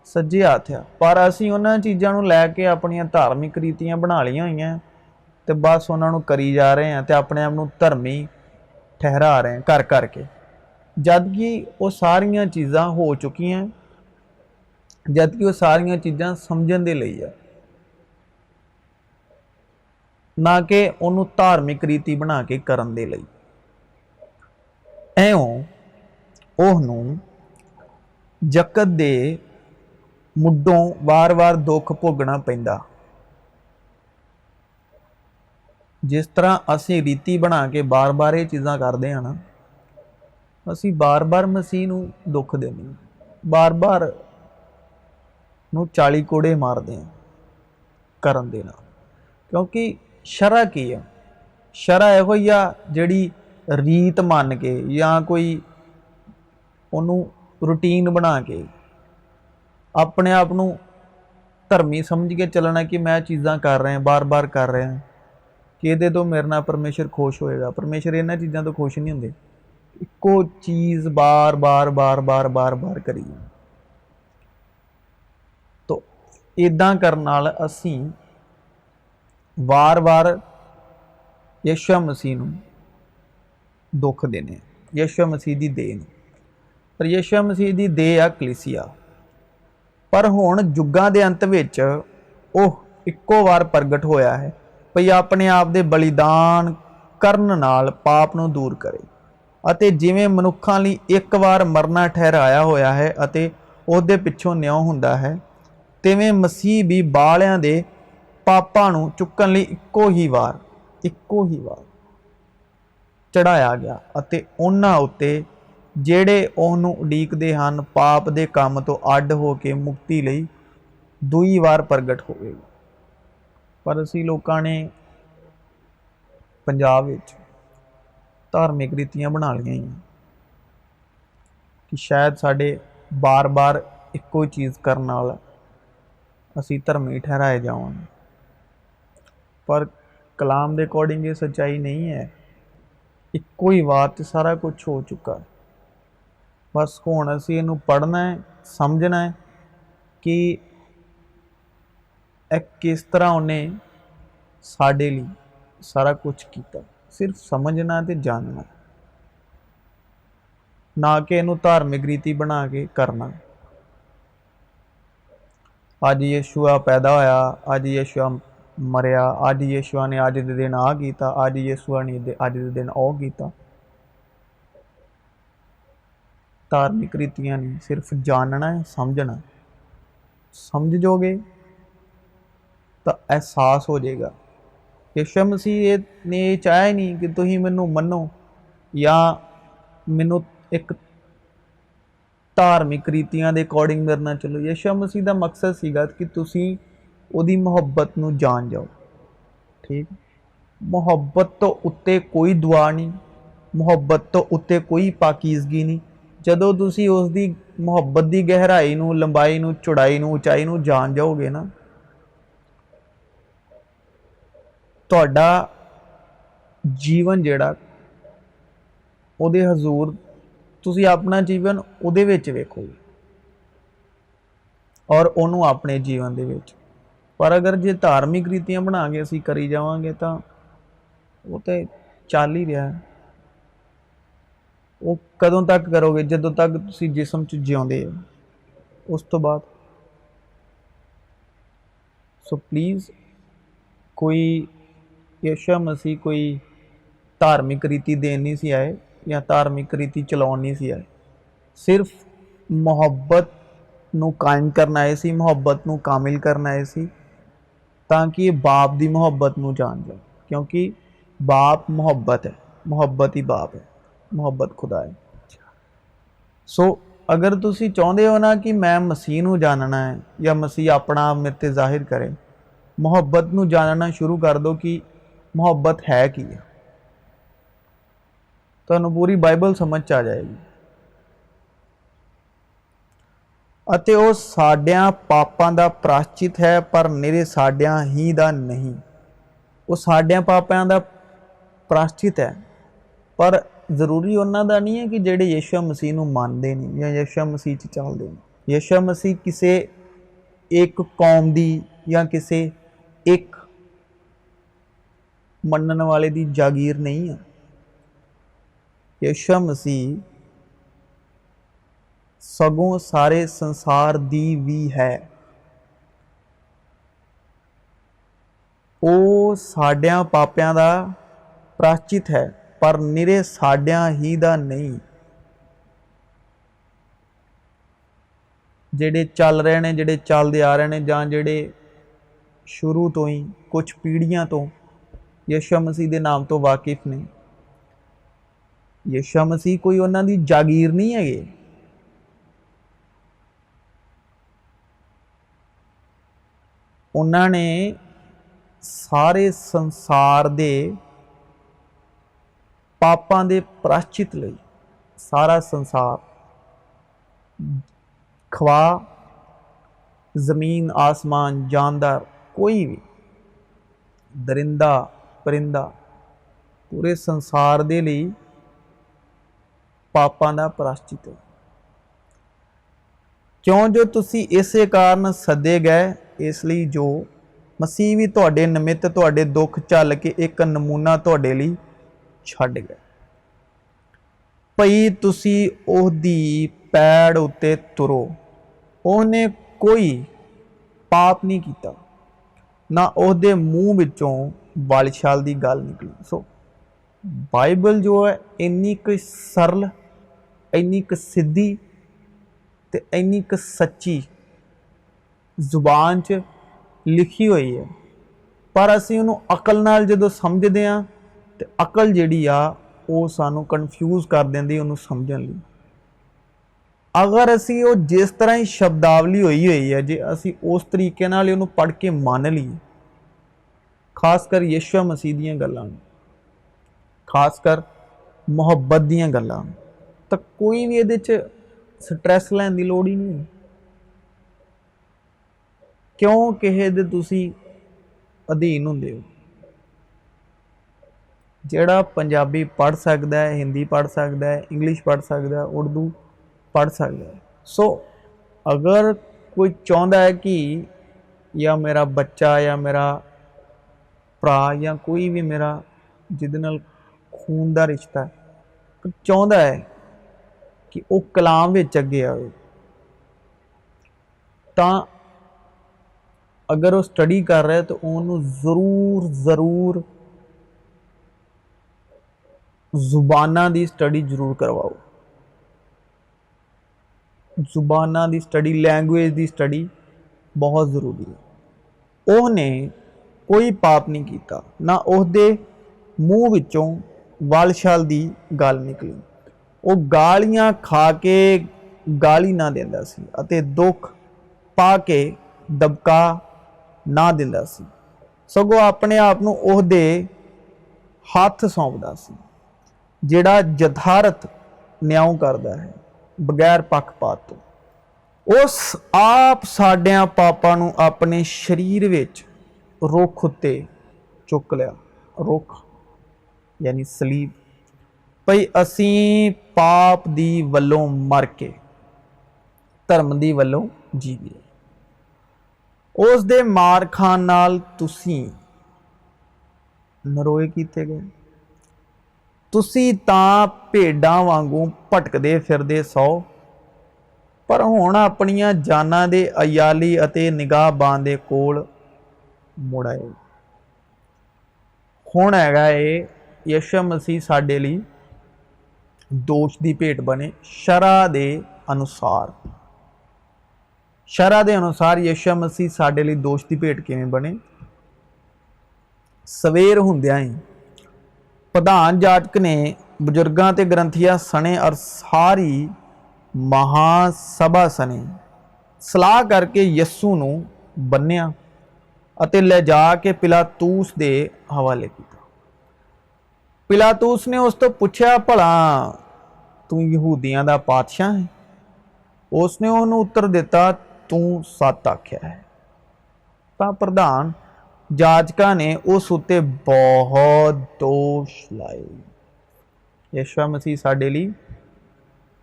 ਸੱਜੇ ਹੱਥ ਆ। ਪਰ ਅਸੀਂ ਉਹਨਾਂ ਚੀਜ਼ਾਂ ਨੂੰ ਲੈ ਕੇ ਆਪਣੀਆਂ ਧਾਰਮਿਕ ਰੀਤੀਆਂ ਬਣਾ ਲਈਆਂ ਹੋਈਆਂ ਤੇ ਬਸ ਉਹਨਾਂ ਨੂੰ ਕਰੀ ਜਾ ਰਹੇ ਹਾਂ ਤੇ ਆਪਣੇ ਆਪ ਨੂੰ ਧਰਮੀ ਠਹਿਰਾ ਰਹੇ ਹਾਂ ਕਰ ਕਰਕੇ, ਜਦ ਕਿ ਉਹ ਸਾਰੀਆਂ ਚੀਜ਼ਾਂ ਹੋ ਚੁੱਕੀਆਂ, ਜਦ ਕਿ ਉਹ ਸਾਰੀਆਂ ਚੀਜ਼ਾਂ ਸਮਝਣ ਦੇ ਲਈ ਆ, ਨਾ ਕਿ ਉਹਨੂੰ ਧਾਰਮਿਕ ਰੀਤੀ ਬਣਾ ਕੇ ਕਰਨ ਦੇ ਲਈ। ਐਉਂ ਉਹਨੂੰ ਜਕਤ ਦੇ ਮੁੱਢੋਂ ਵਾਰ-ਵਾਰ ਦੁੱਖ ਭੋਗਣਾ ਪੈਂਦਾ। ਜਿਸ ਤਰ੍ਹਾਂ ਅਸੀਂ ਰੀਤੀ ਬਣਾ ਕੇ ਬਾਰ-ਬਾਰ ਇਹ ਚੀਜ਼ਾਂ ਕਰਦੇ ਹਾਂ ਨਾ, ਅਸੀਂ ਬਾਰ-ਬਾਰ ਮਸੀਹ ਨੂੰ ਦੁੱਖ ਦਿੰਦੇ ਹਾਂ, ਬਾਰ-ਬਾਰ ਨੂੰ 40 ਕੋੜੇ ਮਾਰਦੇ ਹਾਂ ਕਰਨ ਦੇ ਨਾਲ। ਕਿਉਂਕਿ ਸ਼ਰ੍ਹਾ ਕੀ ਆ? ਸ਼ਰ੍ਹਾ ਇਹੋ ਹੀ ਆ ਜਿਹੜੀ ਰੀਤ ਮੰਨ ਕੇ ਜਾਂ ਕੋਈ ਉਹਨੂੰ ਰੂਟੀਨ ਬਣਾ ਕੇ ਆਪਣੇ ਆਪ ਨੂੰ ਧਰਮੀ ਸਮਝ ਕੇ ਚੱਲਣਾ ਕਿ ਮੈਂ ਚੀਜ਼ਾਂ ਕਰ ਰਿਹਾ, ਬਾਰ-ਬਾਰ ਕਰ ਰਿਹਾ ਕਿ ਇਹਦੇ ਤੋਂ ਮੇਰੇ ਨਾਲ ਪਰਮੇਸ਼ਰ ਖੁਸ਼ ਹੋਏਗਾ। ਪਰਮੇਸ਼ਰ ਇਹਨਾਂ ਚੀਜ਼ਾਂ ਤੋਂ ਖੁਸ਼ ਨਹੀਂ ਹੁੰਦੇ। ਇੱਕੋ ਚੀਜ਼ ਬਾਰ-ਬਾਰ ਕਰੀ। ਤਾਂ ਇਦਾਂ ਕਰਨ ਨਾਲ ਅਸੀਂ ਵਾਰ-ਵਾਰ ਯਿਸੂ ਮਸੀਹ ਨੂੰ ਦੁੱਖ ਦੇਣੇ, ਯਿਸੂ ਮਸੀਹ ਦੀ ਦੇਹ ਨੂੰ। ਪਰ ਯਿਸੂ ਮਸੀਹ ਦੀ ਦੇਹ ਆ ਕਲੀਸਿਆ। ਪਰ ਹੁਣ ਯੁੱਗਾਂ ਦੇ ਅੰਤ ਵਿੱਚ ਉਹ ਇੱਕੋ ਵਾਰ ਪ੍ਰਗਟ ਹੋਇਆ ਹੈ ਭਈ ਆਪਣੇ ਆਪ ਦੇ ਬਲੀਦਾਨ ਕਰਨ ਨਾਲ ਪਾਪ ਨੂੰ ਦੂਰ ਕਰੇ। ਅਤੇ ਜਿਵੇਂ ਮਨੁੱਖਾਂ ਲਈ ਇੱਕ ਵਾਰ ਮਰਨਾ ਠਹਿਰਾਇਆ ਹੋਇਆ ਹੈ ਅਤੇ ਉਹਦੇ ਪਿੱਛੋਂ ਨਿਉ ਹੁੰਦਾ ਹੈ, ਤਿਵੇਂ ਮਸੀਹ ਵੀ ਬਾਲਿਆਂ ਦੇ ਪਾਪਾਂ ਨੂੰ ਚੁੱਕਣ ਲਈ ਇੱਕੋ ਹੀ ਵਾਰ ਚੜਾਇਆ ਗਿਆ ਅਤੇ ਉਹਨਾਂ ਉੱਤੇ ਜਿਹੜੇ ਉਹਨੂੰ ਉਡੀਕਦੇ ਹਨ ਪਾਪ ਦੇ ਕੰਮ ਤੋਂ ਅੱਡ ਹੋ ਕੇ ਮੁਕਤੀ ਲਈ ਦੂਈ ਵਾਰ ਪ੍ਰਗਟ ਹੋਵੇਗਾ। ਪਰ ਅਸੀਂ ਲੋਕਾਂ ਨੇ ਪੰਜਾਬ ਵਿੱਚ ਧਾਰਮਿਕ ਰੀਤੀਆਂ ਬਣਾ ਲਈਆਂ ਹੀ ਕਿ ਸ਼ਾਇਦ ਸਾਡੇ ਬਾਰ-ਬਾਰ ਇੱਕੋ ਚੀਜ਼ ਕਰਨ ਨਾਲ ਅਸੀਂ ਧਰਮੀ ਠਹਿਰਾਏ ਜਾਵਾਂਗੇ। ਪਰ ਕਲਾਮ ਦੇ ਅਕੋਰਡਿੰਗ ਇਹ ਸੱਚਾਈ ਨਹੀਂ ਹੈ। ਇੱਕੋ ਹੀ ਵਾਰ 'ਚ ਸਾਰਾ ਕੁਝ ਹੋ ਚੁੱਕਾ ਹੈ। ਬਸ ਹੁਣ ਅਸੀਂ ਇਹਨੂੰ ਪੜ੍ਹਨਾ ਹੈ, ਸਮਝਣਾ ਹੈ ਕਿ ਇਹ ਕਿਸ ਤਰ੍ਹਾਂ ਉਹਨੇ ਸਾਡੇ ਲਈ ਸਾਰਾ ਕੁਝ ਕੀਤਾ। ਸਿਰਫ ਸਮਝਣਾ ਤੇ ਜਾਣਨਾ, ਨਾ ਕਿ ਇਹਨੂੰ ਧਾਰਮਿਕ ਰੀਤੀ ਬਣਾ ਕੇ ਕਰਨਾ। ਅੱਜ ਯਿਸੂਆ ਪੈਦਾ ਹੋਇਆ, ਅੱਜ ਯਿਸੂਆ ਮਰਿਆ, ਅੱਜ ਯਿਸੂਆ ਨੇ ਅੱਜ ਦੇ ਦਿਨ ਆਹ ਕੀਤਾ, ਅੱਜ ਯਿਸੂਆ ਨੇ ਅੱਜ ਦੇ ਦਿਨ ਉਹ ਕੀਤਾ। ਧਾਰਮਿਕ ਰੀਤੀਆਂ ਨਹੀਂ, ਸਿਰਫ ਜਾਣਨਾ ਹੈ, ਸਮਝਣਾ। ਸਮਝ ਜਾਓਗੇ ਤਾਂ ਅਹਿਸਾਸ ਹੋ ਜਾਏਗਾ। ਯਿਸੂ ਮਸੀਹ ਨੇ ਇਹ ਚਾਹਿਆ ਹੀ ਨਹੀਂ ਕਿ ਤੁਸੀਂ ਮੈਨੂੰ ਮੰਨੋ ਜਾਂ ਮੈਨੂੰ ਇੱਕ ਧਾਰਮਿਕ ਰੀਤੀਆਂ ਦੇ ਅਕੋਰਡਿੰਗ ਮੇਰੇ ਨਾਲ ਚੱਲੋ। ਯਿਸੂ ਮਸੀਹ ਦਾ ਮਕਸਦ ਸੀਗਾ ਕਿ ਤੁਸੀਂ ਉਹਦੀ ਮੁਹੱਬਤ ਨੂੰ ਜਾਣ ਜਾਓ। ਠੀਕ, ਮੁਹੱਬਤ ਤੋਂ ਉੱਤੇ ਕੋਈ ਦੁਆ ਨਹੀਂ, ਮੁਹੱਬਤ ਤੋਂ ਉੱਤੇ ਕੋਈ ਪਾਕੀਜ਼ਗੀ ਨਹੀਂ। ਜਦੋਂ ਤੁਸੀਂ ਉਸ ਦੀ ਮੁਹੱਬਤ ਦੀ ਗਹਿਰਾਈ ਨੂੰ, ਲੰਬਾਈ ਨੂੰ, ਚੌੜਾਈ ਨੂੰ, ਉਚਾਈ ਨੂੰ ਜਾਣ ਜਾਓਗੇ ਨਾ, ਤੁਹਾਡਾ ਜੀਵਨ ਜਿਹੜਾ ਉਹਦੇ ਹਜ਼ੂਰ ਤੁਸੀਂ ਆਪਣਾ ਜੀਵਨ ਉਹਦੇ ਵਿੱਚ ਵੇਖੋਗੇ ਔਰ ਉਹਨੂੰ ਆਪਣੇ ਜੀਵਨ ਦੇ ਵਿੱਚ। ਪਰ ਅਗਰ ਜੇ ਧਾਰਮਿਕ ਰੀਤੀਆਂ ਬਣਾ ਕੇ ਅਸੀਂ ਕਰੀ ਜਾਵਾਂਗੇ ਤਾਂ ਉਹ ਤੇ ਚੱਲ ਹੀ ਰਿਹਾ। ਉਹ ਕਦੋਂ ਤੱਕ ਕਰੋਗੇ? ਜਦੋਂ ਤੱਕ ਤੁਸੀਂ ਜਿਸਮ 'ਚ ਜਿਉਂਦੇ ਹੋ, ਉਸ ਤੋਂ ਬਾਅਦ। ਸੋ ਪਲੀਜ਼, ਕੋਈ ਯਿਸੂ ਮਸੀਹ ਕੋਈ ਧਾਰਮਿਕ ਰੀਤੀ ਦੇਣ ਨਹੀਂ ਸੀ ਆਏ ਜਾਂ ਧਾਰਮਿਕ ਰੀਤੀ ਚਲਾਉਣ ਨਹੀਂ ਸੀ ਆਏ। ਸਿਰਫ ਮੁਹੱਬਤ ਨੂੰ ਕਾਇਮ ਕਰਨ ਆਏ ਸੀ, ਮੁਹੱਬਤ ਨੂੰ ਕਾਮਿਲ ਕਰਨ ਆਏ ਸੀ, ਤਾਂ ਕਿ ਇਹ ਬਾਪ ਦੀ ਮੁਹੱਬਤ ਨੂੰ ਜਾਣ ਜਾਣ। ਕਿਉਂਕਿ ਬਾਪ ਮੁਹੱਬਤ ਹੈ, ਮੁਹੱਬਤ ਹੀ ਬਾਪ ਹੈ, ਮੁਹੱਬਤ ਖੁਦਾ ਹੈ। ਸੋ ਅਗਰ ਤੁਸੀਂ ਚਾਹੁੰਦੇ ਹੋ ਨਾ ਕਿ ਮੈਂ ਮਸੀਹ ਨੂੰ ਜਾਣਨਾ ਹੈ ਜਾਂ ਮਸੀਹ ਆਪਣਾ ਆਪ ਮੇਰੇ 'ਤੇ ਜ਼ਾਹਿਰ ਕਰੇ, ਮੁਹੱਬਤ ਨੂੰ ਜਾਣਨਾ ਸ਼ੁਰੂ ਕਰ ਦਿਓ ਕਿ ਮੁਹੱਬਤ ਹੈ ਕੀ ਹੈ। ਤੁਹਾਨੂੰ ਪੂਰੀ ਬਾਈਬਲ ਸਮਝ 'ਚ ਆ ਜਾਏਗੀ। ਅਤੇ ਉਹ ਸਾਡਿਆਂ ਪਾਪਾਂ ਦਾ ਪ੍ਰਾਸ਼ਚਿਤ ਹੈ, ਪਰ ਨਿਰੇ ਸਾਡਿਆਂ ਹੀ ਦਾ ਨਹੀਂ। ਉਹ ਸਾਡਿਆਂ ਪਾਪਾਂ ਦਾ ਪ੍ਰਾਸ਼ਚਿਤ ਹੈ, ਪਰ ਜ਼ਰੂਰੀ ਉਹਨਾਂ ਦਾ ਨਹੀਂ ਹੈ ਕਿ ਜਿਹੜੇ ਯਿਸੂ ਮਸੀਹ ਨੂੰ ਮੰਨਦੇ ਨਹੀਂ ਜਾਂ ਯਿਸੂ ਮਸੀਹ 'ਚ ਚੱਲਦੇ ਨੇ। ਯਿਸੂ ਮਸੀਹ ਕਿਸੇ ਇੱਕ ਕੌਮ ਦੀ ਜਾਂ ਕਿਸੇ ਇੱਕ ਮੰਨਣ ਵਾਲੇ ਦੀ ਜਾਗੀਰ ਨਹੀਂ ਹੈ। ਯਿਸੂ ਮਸੀਹ ਸਗੋਂ ਸਾਰੇ ਸੰਸਾਰ ਦੀ ਵੀ ਹੈ। ਉਹ ਸਾਡਿਆਂ ਪਾਪਿਆਂ ਦਾ ਪ੍ਰਾਸ਼ਚਿਤ ਹੈ, ਪਰ ਨਿਰੇ ਸਾਡਿਆਂ ਹੀ ਦਾ ਨਹੀਂ। ਜਿਹੜੇ ਚੱਲ ਰਹੇ ਨੇ, ਜਿਹੜੇ ਚੱਲਦੇ ਆ ਰਹੇ ਨੇ, ਜਾਂ ਜਿਹੜੇ ਸ਼ੁਰੂ ਤੋਂ ਹੀ ਕੁਝ ਪੀੜ੍ਹੀਆਂ ਤੋਂ ਯਿਸੂ ਮਸੀਹ ਦੇ ਨਾਮ ਤੋਂ ਵਾਕਿਫ ਨੇ, ਯਿਸੂ ਮਸੀਹ ਕੋਈ ਉਹਨਾਂ ਦੀ ਜਾਗੀਰ ਨਹੀਂ ਹੈਗੇ। ਉਹਨਾਂ ਨੇ ਸਾਰੇ ਸੰਸਾਰ ਦੇ ਪਾਪਾਂ ਦੇ ਪ੍ਰਾਸ਼ਚਿਤ ਲਈ ਸਾਰਾ ਸੰਸਾਰ, ਖਵਾ, ਜ਼ਮੀਨ, ਆਸਮਾਨ, ਜਾਨਦਾਰ, ਕੋਈ ਵੀ ਦਰਿੰਦਾ, ਪਰਿੰਦਾ, ਪੂਰੇ ਸੰਸਾਰ ਦੇ ਲਈ ਪਾਪਾਂ ਦਾ ਪ੍ਰਾਸ਼ਚਿਤ ਹੈ। ਕਿਉਂ ਜੋ ਤੁਸੀਂ ਇਸੇ ਕਾਰਨ ਸੱਦੇ ਗਏ, ਇਸ ਲਈ ਜੋ ਮਸੀਹ ਵੀ ਤੁਹਾਡੇ ਨਿਮਿਤ ਤੁਹਾਡੇ ਦੁੱਖ ਝੱਲ ਕੇ ਇੱਕ ਨਮੂਨਾ ਤੁਹਾਡੇ ਲਈ ਛੱਡ ਗਏ, ਭਈ ਤੁਸੀਂ ਉਹਦੀ ਪੈੜ ਉੱਤੇ ਤੁਰੋ। ਉਹਨੇ ਕੋਈ ਪਾਪ ਨਹੀਂ ਕੀਤਾ, ਨਾ ਉਹਦੇ ਮੂੰਹ ਵਿੱਚੋਂ ਬਲਛਲ ਦੀ ਗੱਲ ਨਿਕਲੀ। ਸੋ ਬਾਈਬਲ ਜੋ ਹੈ ਇੰਨੀ ਕੁ ਸਰਲ, ਇੰਨੀ ਕੁ ਸਿੱਧੀ ਤੇ ਇੰਨੀ ਕੁ ਸੱਚੀ ਜ਼ੁਬਾਨ 'ਚ ਲਿਖੀ ਹੋਈ ਹੈ, ਪਰ ਅਸੀਂ ਉਹਨੂੰ ਅਕਲ ਨਾਲ ਜਦੋਂ ਸਮਝਦੇ ਹਾਂ ਤੇ ਅਕਲ ਜਿਹੜੀ ਆ ਉਹ ਸਾਨੂੰ ਕਨਫਿਊਜ਼ ਕਰ ਦਿੰਦੀ ਉਹਨੂੰ ਸਮਝਣ ਲਈ। ਅਗਰ ਅਸੀਂ ਉਹ ਜਿਸ ਤਰ੍ਹਾਂ ਹੀ ਸ਼ਬਦਾਵਲੀ ਹੋਈ ਹੈ, ਜੇ ਅਸੀਂ ਉਸ ਤਰੀਕੇ ਨਾਲ ਉਹਨੂੰ ਪੜ੍ਹ ਕੇ ਮੰਨ ਲਈਏ, ਖਾਸ ਕਰ ਯਿਸੂ ਮਸੀਹ ਦੀਆਂ ਗੱਲਾਂ ਨੂੰ, ਖਾਸ ਕਰ ਮੁਹੱਬਤ ਦੀਆਂ ਗੱਲਾਂ ਨੂੰ, ਤਾਂ ਕੋਈ ਵੀ ਇਹਦੇ 'ਚ ਸਟ੍ਰੈਸ ਲੈਣ ਦੀ ਲੋੜ ਹੀ ਨਹੀਂ। ਕਿਉਂ ਕਿਸੇ ਦੇ ਤੁਸੀਂ ਅਧੀਨ ਹੁੰਦੇ ਹੋ? ਜਿਹੜਾ ਪੰਜਾਬੀ ਪੜ੍ਹ ਸਕਦਾ ਹੈ, ਹਿੰਦੀ ਪੜ੍ਹ ਸਕਦਾ ਹੈ, ਇੰਗਲਿਸ਼ ਪੜ੍ਹ ਸਕਦਾ ਹੈ, ਉਰਦੂ ਪੜ੍ਹ ਸਕਦਾ ਹੈ। ਸੋ ਅਗਰ ਕੋਈ ਚਾਹੁੰਦਾ ਹੈ ਕਿ ਜਾਂ ਮੇਰਾ ਬੱਚਾ ਜਾਂ ਮੇਰਾ ਭਰਾ ਜਾਂ ਕੋਈ ਵੀ ਮੇਰਾ ਜਿਹਦੇ ਨਾਲ ਖੂਨ ਦਾ ਰਿਸ਼ਤਾ ਚਾਹੁੰਦਾ ਹੈ ਕਿ ਉਹ ਕਲਾਮ ਵਿੱਚ ਅੱਗੇ ਆਵੇ, ਤਾਂ ਅਗਰ ਉਹ ਸਟੱਡੀ ਕਰ ਰਿਹਾ ਤਾਂ ਉਹਨੂੰ ਜ਼ਰੂਰ ਜ਼ੁਬਾਨਾਂ ਦੀ ਸਟੱਡੀ ਜ਼ਰੂਰ ਕਰਵਾਓ। ਜ਼ੁਬਾਨਾਂ ਦੀ ਸਟੱਡੀ, ਲੈਂਗੁਏਜ ਦੀ ਸਟੱਡੀ ਬਹੁਤ ਜ਼ਰੂਰੀ ਹੈ। ਉਹਨੇ ਕੋਈ ਪਾਪ ਨਹੀਂ ਕੀਤਾ, ਨਾ ਉਹਦੇ ਮੂੰਹ ਵਿੱਚੋਂ ਵਲਛਲ ਦੀ ਗੱਲ ਨਿਕਲੀ। ਉਹ ਗਾਲੀਆਂ ਖਾ ਕੇ ਗਾਲੀ ਨਾ ਦਿੰਦਾ ਸੀ ਅਤੇ ਦੁੱਖ ਪਾ ਕੇ ਦਬਕਾ ਨਾ ਦਿੰਦਾ ਸੀ, ਸਗੋਂ ਆਪਣੇ ਆਪ ਨੂੰ ਉਹਦੇ ਹੱਥ ਸੌਂਪਦਾ ਸੀ, ਜਿਹੜਾ ਯਥਾਰਥ ਨਿਆਂ ਕਰਦਾ ਹੈ ਬਗੈਰ ਪੱਖਪਾਤ ਤੋਂ। ਉਸ ਆਪ ਸਾਡਿਆਂ ਪਾਪਾਂ ਨੂੰ ਆਪਣੇ ਸਰੀਰ ਵਿੱਚ ਰੁੱਖ ਉੱਤੇ चुक लिया, रुख यानी सलीब, भई असीं पाप दी वल्लों मर के धर्म दी वल्लों जीवीए। उस दे मार खान नाल तुसीं नरोए कीते गए। तुसीं तां भेडां वांगू भटकदे फिरदे सौ, पर हुण अपणियां जानां दे अयाली अते निगाहबान दे कोल मुड़ आए। हुण हैगा ए यीशु मसीह साडे लई दोष दी भेंट बने शरा दे अनुसार। शरा दे अनुसार यीशु मसीह साडे लई दोष दी भेंट किवें बने? सवेर हुंदियां ही प्रधान जाचक ने बजुर्गां ते ग्रंथियां सने और सारी महासभा सने सलाह करके यस्सू नूं बन्निया अते ले जा के पिलातूस दे हवाले कीता। पिलातूस ने उस तो पुछया, भला तू यहूदियां दा पातशाह है? उसने उन्होंने उत्तर दिता, तू सत आख्या है। तां प्रधान जाचकां ने उस उत्ते बहुत दोष लाए। यीशु मसीह साडे लई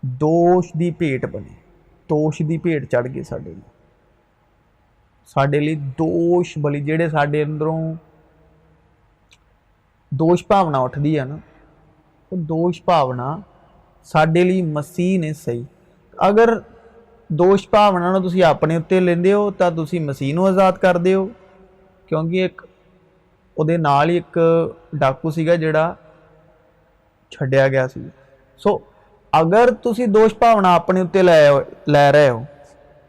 दोष दी भेंट बने, दोष दी भेंट चढ़ गई साडे लई दोष बली, जिहड़े साडे अंदरों दोष भावना उठदी है ना, वो दोष भावना साडे लई मसीह ने सही। अगर दोष भावना नूं तुसीं अपने उत्ते लैंदे हो तां तुसीं मसीह नूं आज़ाद करदे हो, क्योंकि एक उहदे नाल ही एक डाकू सीगा जिहड़ा छड्डिया गया सी। सो अगर तुसीं दोष भावना अपने उत्ते लै रहे हो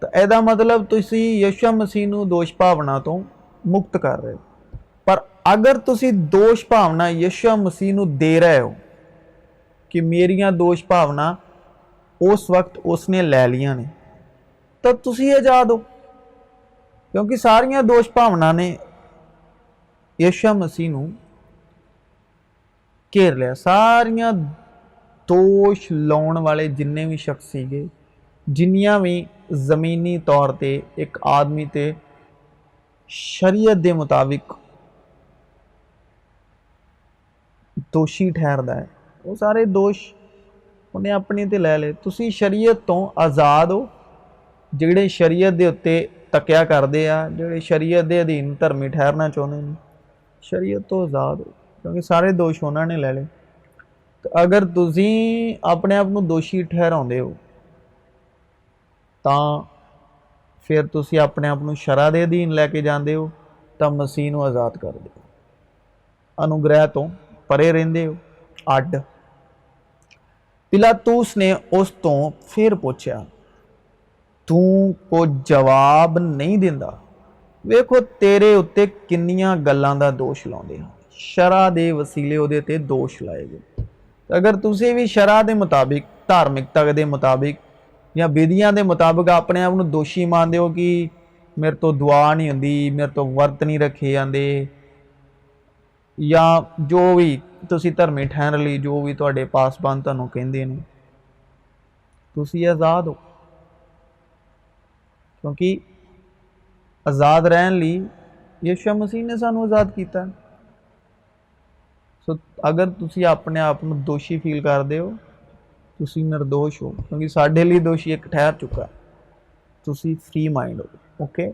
तो इहदा मतलब तुसीं यीशु मसीह नूं दोष भावना तो मुक्त कर रहे हो। पर अगर तुसीं दोष भावना यीशु मसीह नूं दे रहे हो कि मेरियां दोष भावना उस वक्त उसने लै लियां ने, तो तुसीं आज़ाद हो, क्योंकि सारियां दोष भावना ने यीशु मसीह नूं घेर लिया। सारियां दोष लाउण वाले जिन्ने भी शख्स सीगे, जिन्नियां भी जमीनी तौर ते एक आदमी ते शरीयत दे मुताबिक दोषी ठहरदा है, वो सारे दोष उन्हें अपने ते लै ले। तुसीं शरीयत तो आज़ाद हो, जिहड़े शरीयत दे उत्ते तकिया करदे आ, जिहड़े शरीयत दे अधीन धर्मी ठहरना चाहुंदे ने, शरीयत तो आज़ाद हो, क्योंकि सारे दोष उन्हां ने लै ले। तो अगर तुसीं अपने आप नूं दोषी ठहराउंदे हो तां फिर तुसीं अपने आप नूं शरा दे अधीन लैके जांदे हो, तां मसीह नूं आज़ाद करदे हो, अनुग्रह तो परे रहिंदे हो, अड्ड। पिलातूस ने उस तो फिर पूछया, तू कुछ जवाब नहीं दिंदा? वेखो तेरे उत्ते किन्नियां गल्लां दा दोष लाउंदे हन। शरा दे वसीले उहदे ते दोष लाए गए। अगर तुसीं भी शरा दे मुताबिक, धार्मिकता दे मुताबिक या विधियां दे मुताबिक अपने आप नूं दोषी मानदे हो कि मेरे तो दुआ नहीं हुंदी, मेरे तो वर्त नहीं रखे जांदे, या जो भी तुसीं धर्मी ठहरन लई जो भी तुहाडे पासबान तुहानूं कहिंदे ने, तुसीं आज़ाद हो, क्योंकि आज़ाद रहन लई यीशु मसीह ने सानूं आज़ाद कीता। सो अगर तुसीं अपने आप नूं दोषी फील करदे हो, तुसीं निर्दोष हो, क्योंकि साडे लई दोषी एक ठहर चुका। तुसीं फ्री माइंड हो, ओके,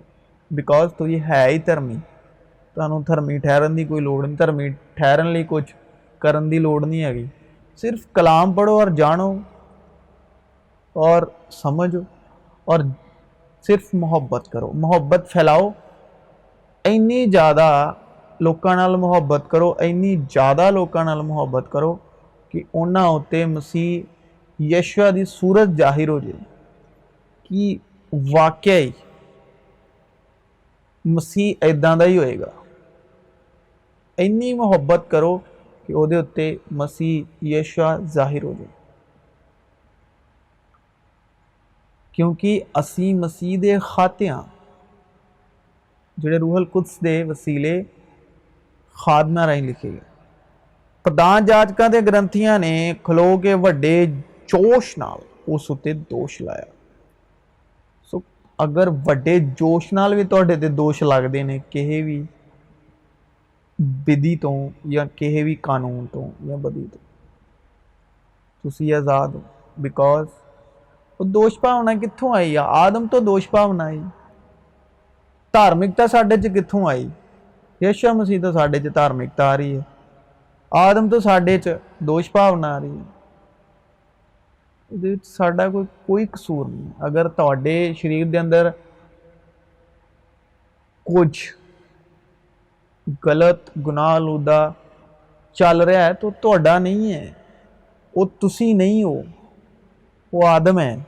बिकॉज तुसीं है ही धर्मी, तुहानूं धर्मी ठहरन की कोई लोड़ नहीं, धर्मी ठहरन लई कुछ करन की लोड़ नहीं हैगी। सिर्फ कलाम पढ़ो और जानो और समझो और सिर्फ मुहब्बत करो, मुहब्बत फैलाओ। इन्नी ज़्यादा लोकां नाल मुहब्बत करो, इन्नी ज़्यादा लोकां नाल मुहब्बत करो कि उन्हां उत्ते मसीह यीशु दी सूरत जाहिर हो जाए कि वाकई ही मसीह इदां दा ही होएगा। इन्नी मुहब्बत करो कि उहदे उत्ते मसीह यीशु जाहिर हो जाए, क्योंकि असी मसीह दे खाते हाँ, जिहड़े रूहल कुद्स दे वसीले खादमां राहीं लिखे गए। प्रधान जाचकां ते ग्रंथियां ने खलो के वड्डे जोश नाल उस उत्ते दोष लाया। सो अगर वड्डे जोश नाल भी तुहाडे ते दोष लगदे ने किहे भी विधि तो या किसी भी कानून तो या बदी तो तुसी आज़ाद हो। बिकॉज वो दोष भावना कित्थों आई आ? आदम तो दोष भावना आई। धार्मिकता साढ़े च कित्थों आई? यीशु मसीह तो साढ़े च धार्मिकता आ रही है। आदम तो साढ़े च दोष भावना आ रही है। ये साडा कोई कसूर नहीं। अगर तुहाडे शरीर के अंदर कुछ गलत गुनाह आलूदा चल रहा है तो तुहाडा नहीं है, वो तुसी नहीं हो, वो आदम है।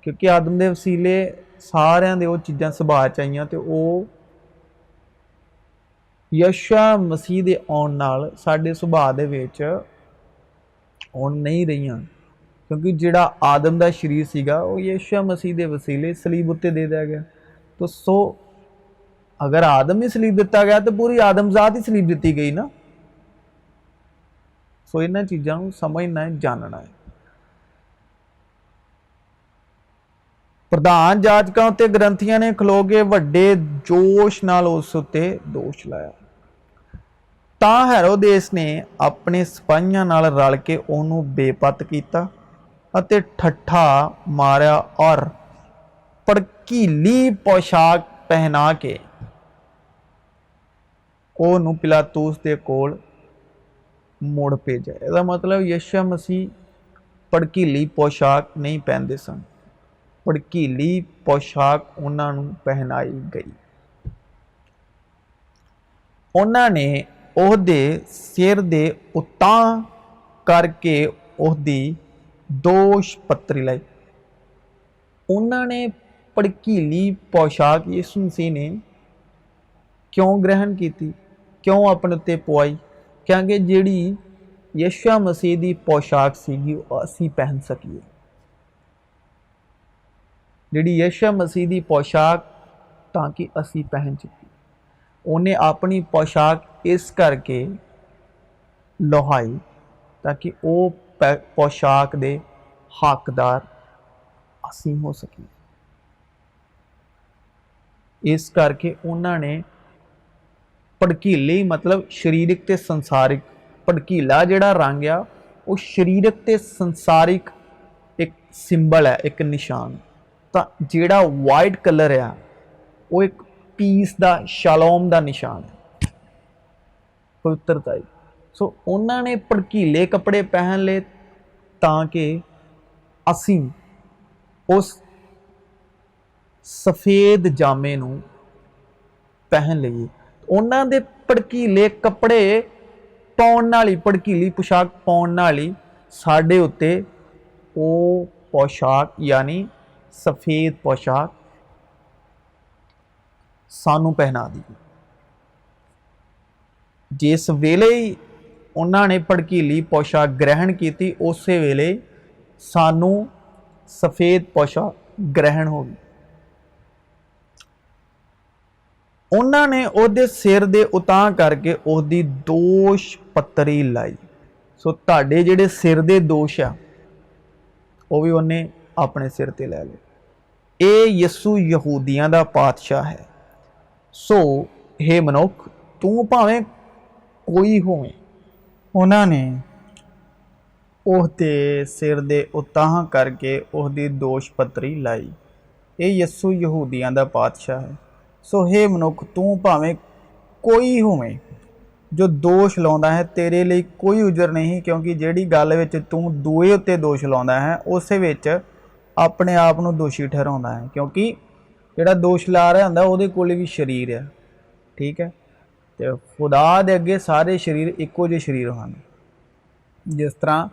क्योंकि आदम के वसीले सारियां दे वो चीज़ां सुभाਅ च आईयां तो वो यीशु मसीह के आउण नाल साडे सुभाਅ दे विच आउण नहीं रहियां। क्योंकि जिहड़ा आदम का शरीर सीगा वो यीशु मसीह के वसीले सलीब उत्ते दे दिया गया। तो सो अगर आदम ही सलीब दिता गया तो पूरी आदमजात ही सलीब दी गई ना। सो इन्हां चीज़ों को समझना है, जानना है। प्रधान जाचकां उत्ते ग्रंथियां ने खलो के वड्डे जोश नाल उस उत्ते दोष लाया। तां हेरोदेस ने अपने सिपाहियां नाल रल के उहनूं बेपत कीता अते ठट्ठा मारिया और भड़कीली पोशाक पहना के उहनूं पिलातुस दे कोल मुड़ भेजा। इसदा मतलब यीशु मसीह भड़कीली पोशाक नहीं पहनते सन, भड़कीली पोशाक उन्हां नूं पहनाई गई। उन्हां ने उहदे सिर दे उतां करके उहदी दोष पत्री लाई। उन्होंने भड़कीली पोशाक यीशु मसीह ने क्यों ग्रहण की, क्यों अपने उत्ते पवाई? क्योंकि जिहड़ी यीशु मसीह की पोशाक सीगी असीं पहन सकीए। जिहड़ी यीशु मसीह की पोशाक ताकि असीं पहन सकीए। उन्हें अपनी पोशाक इस करके लोहाई ताकि वो पोशाक दे हकदार असीं हो सकी। इस करके उन्होंने भड़कीली मतलब शरीरक ते संसारिक, भड़कीला जिहड़ा रंग आ वो शरीरक ते संसारिक एक सिंबल है, एक निशान। तो जिहड़ा वाइट कलर आ वो एक पीस दा, शालोम दा निशान है, पवित्रता। सो उन्होंने भड़कीले कपड़े पहन ले ताकि असीं उस सफ़ेद जामे नूं पहन लईए। उन्हां दे भड़कीले कपड़े पाउण नाल ही, भड़कीली पोशाक पाउण नाल ही साडे उत्ते वो पोशाक यानी सफ़ेद पोशाक सानू पहना दी। जिस वेले ही उन्होंने भड़कीली पोशाक ग्रहण की उस वेले सानू सफ़ेद पोशाक ग्रहण हो गई। उन्होंने उहदे सिर दे उतां करके उहदी दोष पत्री लाई। सो तुहाडे जिहड़े सिर दे दोष आ वो भी उन्हें अपने सिर ते लै लए। ये यीशु यहूदियां दा पातशाह है। सो हे मनुख तू भावें कोई होवे। उन्होंने उहदे सिर दे उतां करके उहदी दोष पत्री लाई। ये यीशु यहूदियां दा पातशाह है। सो हे मनुख तू भावें कोई होवे जो दोष लाउंदा है, तेरे लिए कोई उजर नहीं। क्योंकि जिहड़ी गल विच तू दूए उत्ते दोष लाउंदा है उस विच अपने आप नूं दोषी ठहराउंदा है। क्योंकि जिहड़ा दोष ला रहा हुंदा उहदे कोल भी शरीर है, ठीक है। तो खुदा दे अगे सारे शरीर इक्को जिहे शरीर हैं। जिस तरह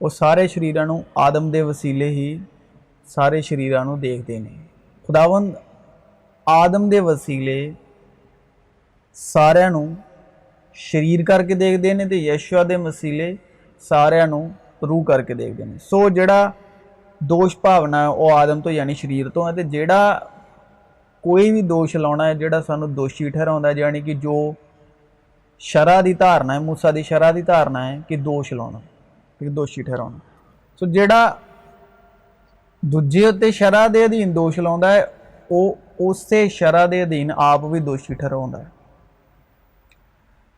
वो सारे शरीरां नूं आदम दे वसीले ही सारे शरीरां नूं देखदे ने। खुदावंद आदम दे वसीले सारिਆਂ ਨੂੰ शरीर करके देखते हैं तो यीशु दे वसीले सारिਆਂ ਨੂੰ रूह करके देखते हैं। सो जिहड़ा दोष भावना है वो आदम तो यानी शरीर तो है। तो जिहड़ा कोई भी दोष लाउणा है जिहड़ा सानू दोषी ठहराउंदा है, यानी कि जो शरह की धारणा है, मूसा की शरह की धारणा है कि दोष लाउणा, कि दोषी ठहराउणा। सो जिहड़ा दूजे उत्ते शरह के अधीन दोष लाउंदा है वो उसे शरह के अधीन आप भी दोषी ठहराउंदा है।